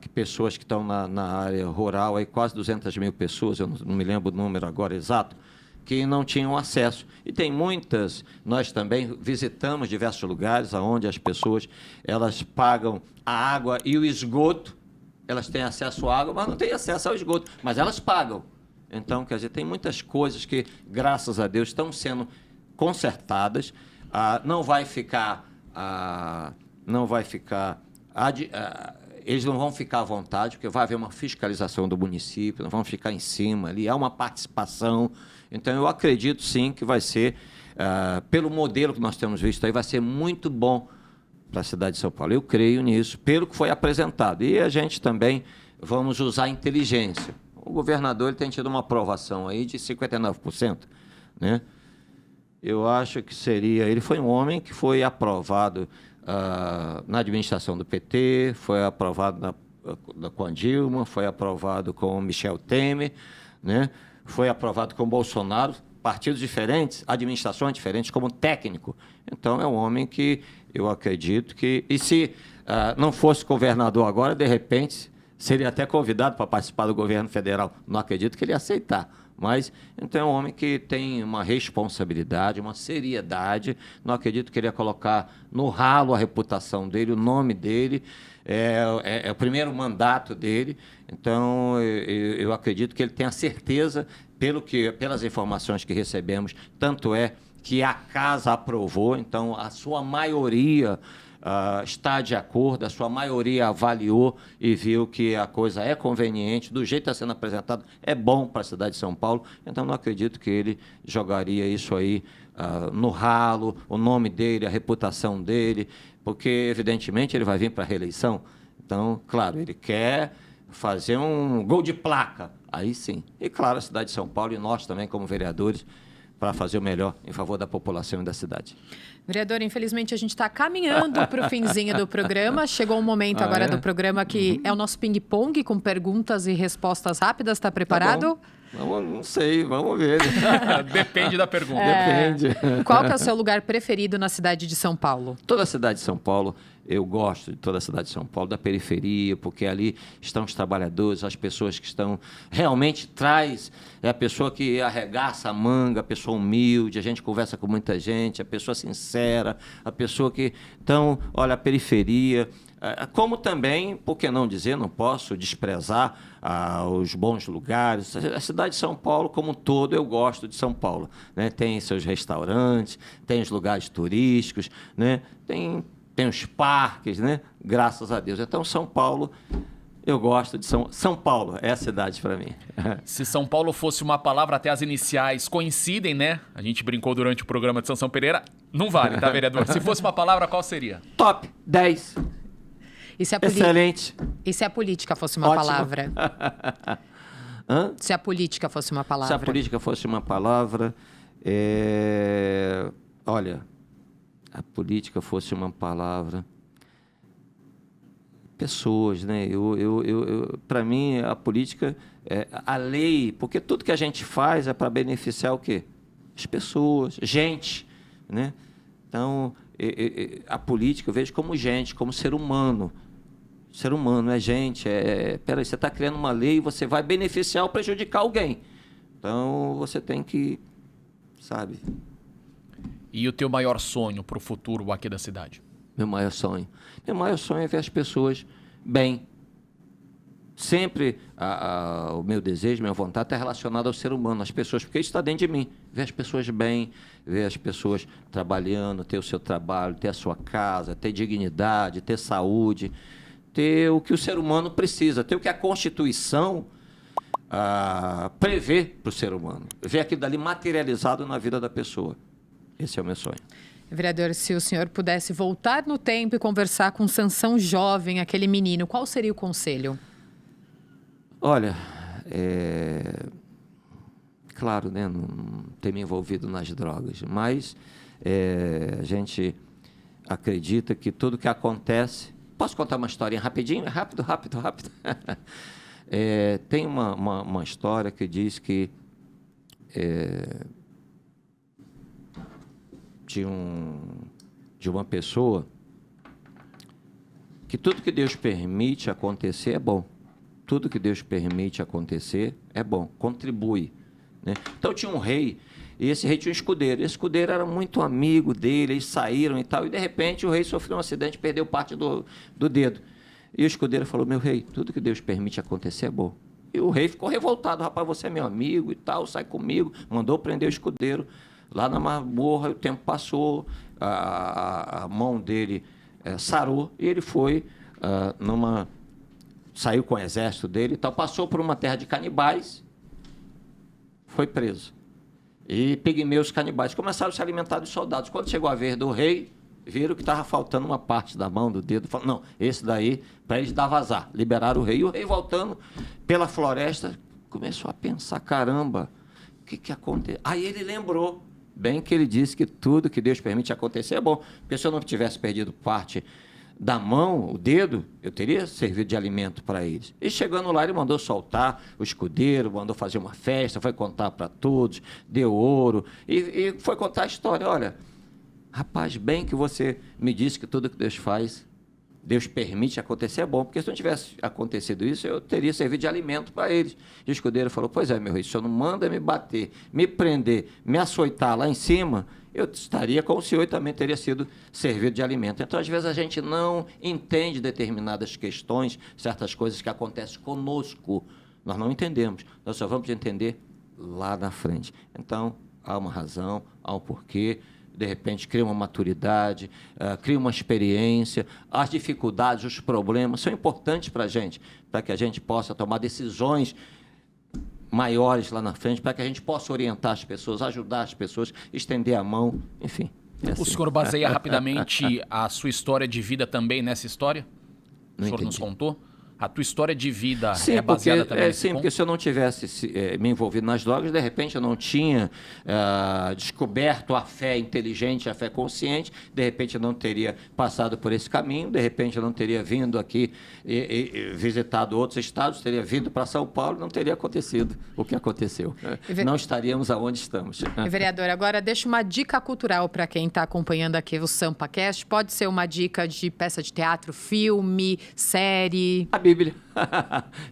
que pessoas que estão na área rural, aí quase 200 mil pessoas, eu não me lembro o número agora exato, que não tinham acesso. E tem muitas, nós também visitamos diversos lugares onde as pessoas elas pagam a água e o esgoto, elas têm acesso à água, mas não têm acesso ao esgoto, mas elas pagam. Então, quer dizer, tem muitas coisas que, graças a Deus, estão sendo consertadas. Eles não vão ficar à vontade, porque vai haver uma fiscalização do município, não vão ficar em cima ali, há uma participação. Então, eu acredito, sim, que vai ser, pelo modelo que nós temos visto aí, vai ser muito bom para a cidade de São Paulo. Eu creio nisso, pelo que foi apresentado. E a gente também vamos usar a inteligência. O governador ele tem tido uma aprovação aí de 59%, né? Eu acho que seria... Ele foi um homem que foi aprovado na administração do PT, foi aprovado com a Dilma, foi aprovado com o Michel Temer, né? Foi aprovado com o Bolsonaro, partidos diferentes, administrações diferentes, como técnico. Então, é um homem que eu acredito que... E se não fosse governador agora, de repente, seria até convidado para participar do governo federal. Não acredito que ele ia aceitar. Mas, então, é um homem que tem uma responsabilidade, uma seriedade. Não acredito que ele ia colocar no ralo a reputação dele, o nome dele. É o primeiro mandato dele. Então, eu acredito que ele tem a certeza, pelas informações que recebemos, tanto é que a casa aprovou, então a sua maioria está de acordo, a sua maioria avaliou e viu que a coisa é conveniente, do jeito que está sendo apresentado, é bom para a cidade de São Paulo. Então, não acredito que ele jogaria isso aí no ralo, o nome dele, a reputação dele, porque, evidentemente, ele vai vir para a reeleição. Então, claro, ele quer fazer um gol de placa, aí sim. E, claro, a cidade de São Paulo e nós também, como vereadores, para fazer o melhor em favor da população e da cidade. Vereador, infelizmente a gente está caminhando para o finzinho do programa. Chegou um momento agora do programa que é o nosso ping-pong com perguntas e respostas rápidas. Está preparado? Tá bom. Não sei, vamos ver. Depende da pergunta. Depende. Qual que é o seu lugar preferido na cidade de São Paulo? Toda a cidade de São Paulo, eu gosto de toda a cidade de São Paulo, da periferia, porque ali estão os trabalhadores, as pessoas que estão... Realmente traz a pessoa que arregaça a manga, a pessoa humilde, a gente conversa com muita gente, a pessoa sincera, a pessoa que... Então, olha, a periferia... Como também, por que não dizer, não posso desprezar os bons lugares. A cidade de São Paulo, como um todo, eu gosto de São Paulo, né? Tem seus restaurantes, tem os lugares turísticos, né? Tem os parques, né? Graças a Deus. Então, São Paulo, eu gosto de São Paulo, é a cidade para mim. Se São Paulo fosse uma palavra, até as iniciais coincidem, né? A gente brincou durante o programa de Sansão Pereira. Não vale, tá, vereador? Se fosse uma palavra, qual seria? Top 10. Excelente. E se a política fosse uma palavra? Hã? Se a política fosse uma palavra? Se a política fosse uma palavra, olha, a política fosse uma palavra, pessoas, né? Para mim, a política, a lei, porque tudo que a gente faz é para beneficiar o quê? As pessoas, gente, né? Então, a política eu vejo como gente, como ser humano. Ser humano é gente. Peraí, você está criando uma lei e você vai beneficiar ou prejudicar alguém. Então, você tem que, sabe... E o teu maior sonho para o futuro aqui da cidade? Meu maior sonho? Meu maior sonho é ver as pessoas bem. Sempre o meu desejo, minha vontade está relacionada ao ser humano, às pessoas, porque isso está dentro de mim. Ver as pessoas bem, ver as pessoas trabalhando, ter o seu trabalho, ter a sua casa, ter dignidade, ter saúde, ter o que o ser humano precisa, ter o que a Constituição prevê para o ser humano. Ver aquilo dali materializado na vida da pessoa. Esse é o meu sonho. Vereador, se o senhor pudesse voltar no tempo e conversar com Sansão jovem, aquele menino, qual seria o conselho? Olha, claro, né, não ter me envolvido nas drogas, mas a gente acredita que tudo que acontece... Posso contar uma historinha rapidinho? Rápido. Tem uma história que diz que de uma pessoa que tudo que Deus permite acontecer é bom. Tudo que Deus permite acontecer é bom, contribui, né? Então tinha um rei, e esse rei tinha um escudeiro. Esse escudeiro era muito amigo dele, eles saíram e tal, e de repente o rei sofreu um acidente e perdeu parte do dedo. E o escudeiro falou: meu rei, tudo que Deus permite acontecer é bom. E o rei ficou revoltado: rapaz, você é meu amigo e tal, sai comigo. Mandou prender o escudeiro lá na masmorra. O tempo passou, a mão dele sarou, e ele foi saiu com o exército dele e tal, passou por uma terra de canibais, foi preso. E pigmeus canibais começaram a se alimentar dos soldados. Quando chegou a vez do rei, viram que estava faltando uma parte da mão, do dedo. Falaram: não, esse daí, para eles dar vazar. Liberaram o rei. E o rei, voltando pela floresta, começou a pensar: caramba, o que aconteceu? Aí ele lembrou bem que ele disse que tudo que Deus permite acontecer é bom. Porque se eu não tivesse perdido parte da mão, o dedo, eu teria servido de alimento para eles. E chegando lá, ele mandou soltar o escudeiro, mandou fazer uma festa, foi contar para todos, deu ouro, e foi contar a história. Olha, rapaz, bem que você me disse que tudo que Deus faz, Deus permite acontecer é bom, porque se não tivesse acontecido isso, eu teria servido de alimento para eles. E o escudeiro falou: pois é, meu rei, se o senhor não manda me bater, me prender, me açoitar lá em cima, eu estaria com o senhor e também teria sido servido de alimento. Então, às vezes, a gente não entende determinadas questões, certas coisas que acontecem conosco. Nós não entendemos. Nós só vamos entender lá na frente. Então, há uma razão, há um porquê. De repente, cria uma maturidade, cria uma experiência. As dificuldades, os problemas são importantes para a gente, para que a gente possa tomar decisões maiores lá na frente, para que a gente possa orientar as pessoas, ajudar as pessoas, estender a mão, enfim. Assim. O senhor baseia rapidamente a sua história de vida também nessa história? O senhor nos contou? A tua história de vida é baseada também nesse ponto? Porque se eu não tivesse me envolvido nas drogas, de repente eu não tinha descoberto a fé inteligente, a fé consciente, de repente eu não teria passado por esse caminho, de repente eu não teria vindo aqui e visitado outros estados, teria vindo para São Paulo, não teria acontecido o que aconteceu. Não estaríamos aonde estamos. Vereador, agora deixa uma dica cultural para quem está acompanhando aqui o SampaCast. Pode ser uma dica de peça de teatro, filme, série... A Bíblia.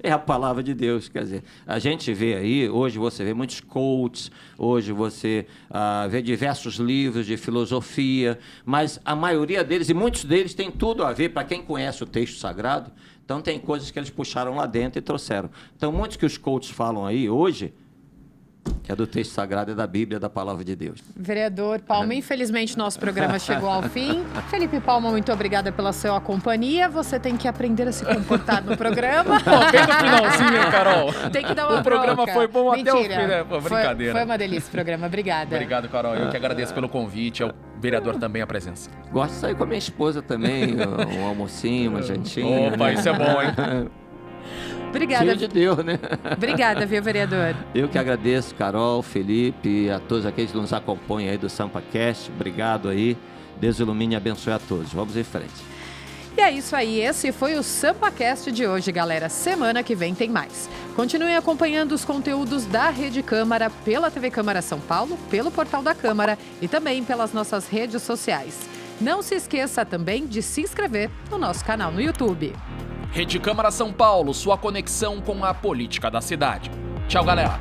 É a palavra de Deus. Quer dizer, a gente vê aí, hoje você vê muitos coaches, hoje você vê diversos livros de filosofia, mas a maioria deles, e muitos deles, tem tudo a ver, para quem conhece o texto sagrado, então tem coisas que eles puxaram lá dentro e trouxeram. Então, muitos que os coaches falam aí hoje, que é do texto sagrado, é da Bíblia, da palavra de Deus. Vereador Palma, infelizmente nosso programa chegou ao fim. Felipe Palma, muito obrigada pela sua companhia. Você tem que aprender a se comportar no programa. Bem no finalzinho, Carol. Tem que dar uma O programa bronca. foi bom. Mentira. Até o fim, né? Pô, brincadeira. Foi uma delícia o programa, obrigada. Obrigado, Carol. Eu que agradeço pelo convite. Ao vereador também a presença. Gosto de sair com a minha esposa também, um almocinho, uma jantinha. Opa, isso é bom, hein? Obrigada. Filho de Deus, né? Obrigada, viu, vereador? Eu que agradeço, Carol, Felipe, a todos aqueles que nos acompanham aí do SampaCast. Obrigado aí. Deus ilumine e abençoe a todos. Vamos em frente. E é isso aí, esse foi o SampaCast de hoje, galera. Semana que vem tem mais. Continuem acompanhando os conteúdos da Rede Câmara pela TV Câmara São Paulo, pelo portal da Câmara e também pelas nossas redes sociais. Não se esqueça também de se inscrever no nosso canal no YouTube. Rede Câmara São Paulo, sua conexão com a política da cidade. Tchau, galera.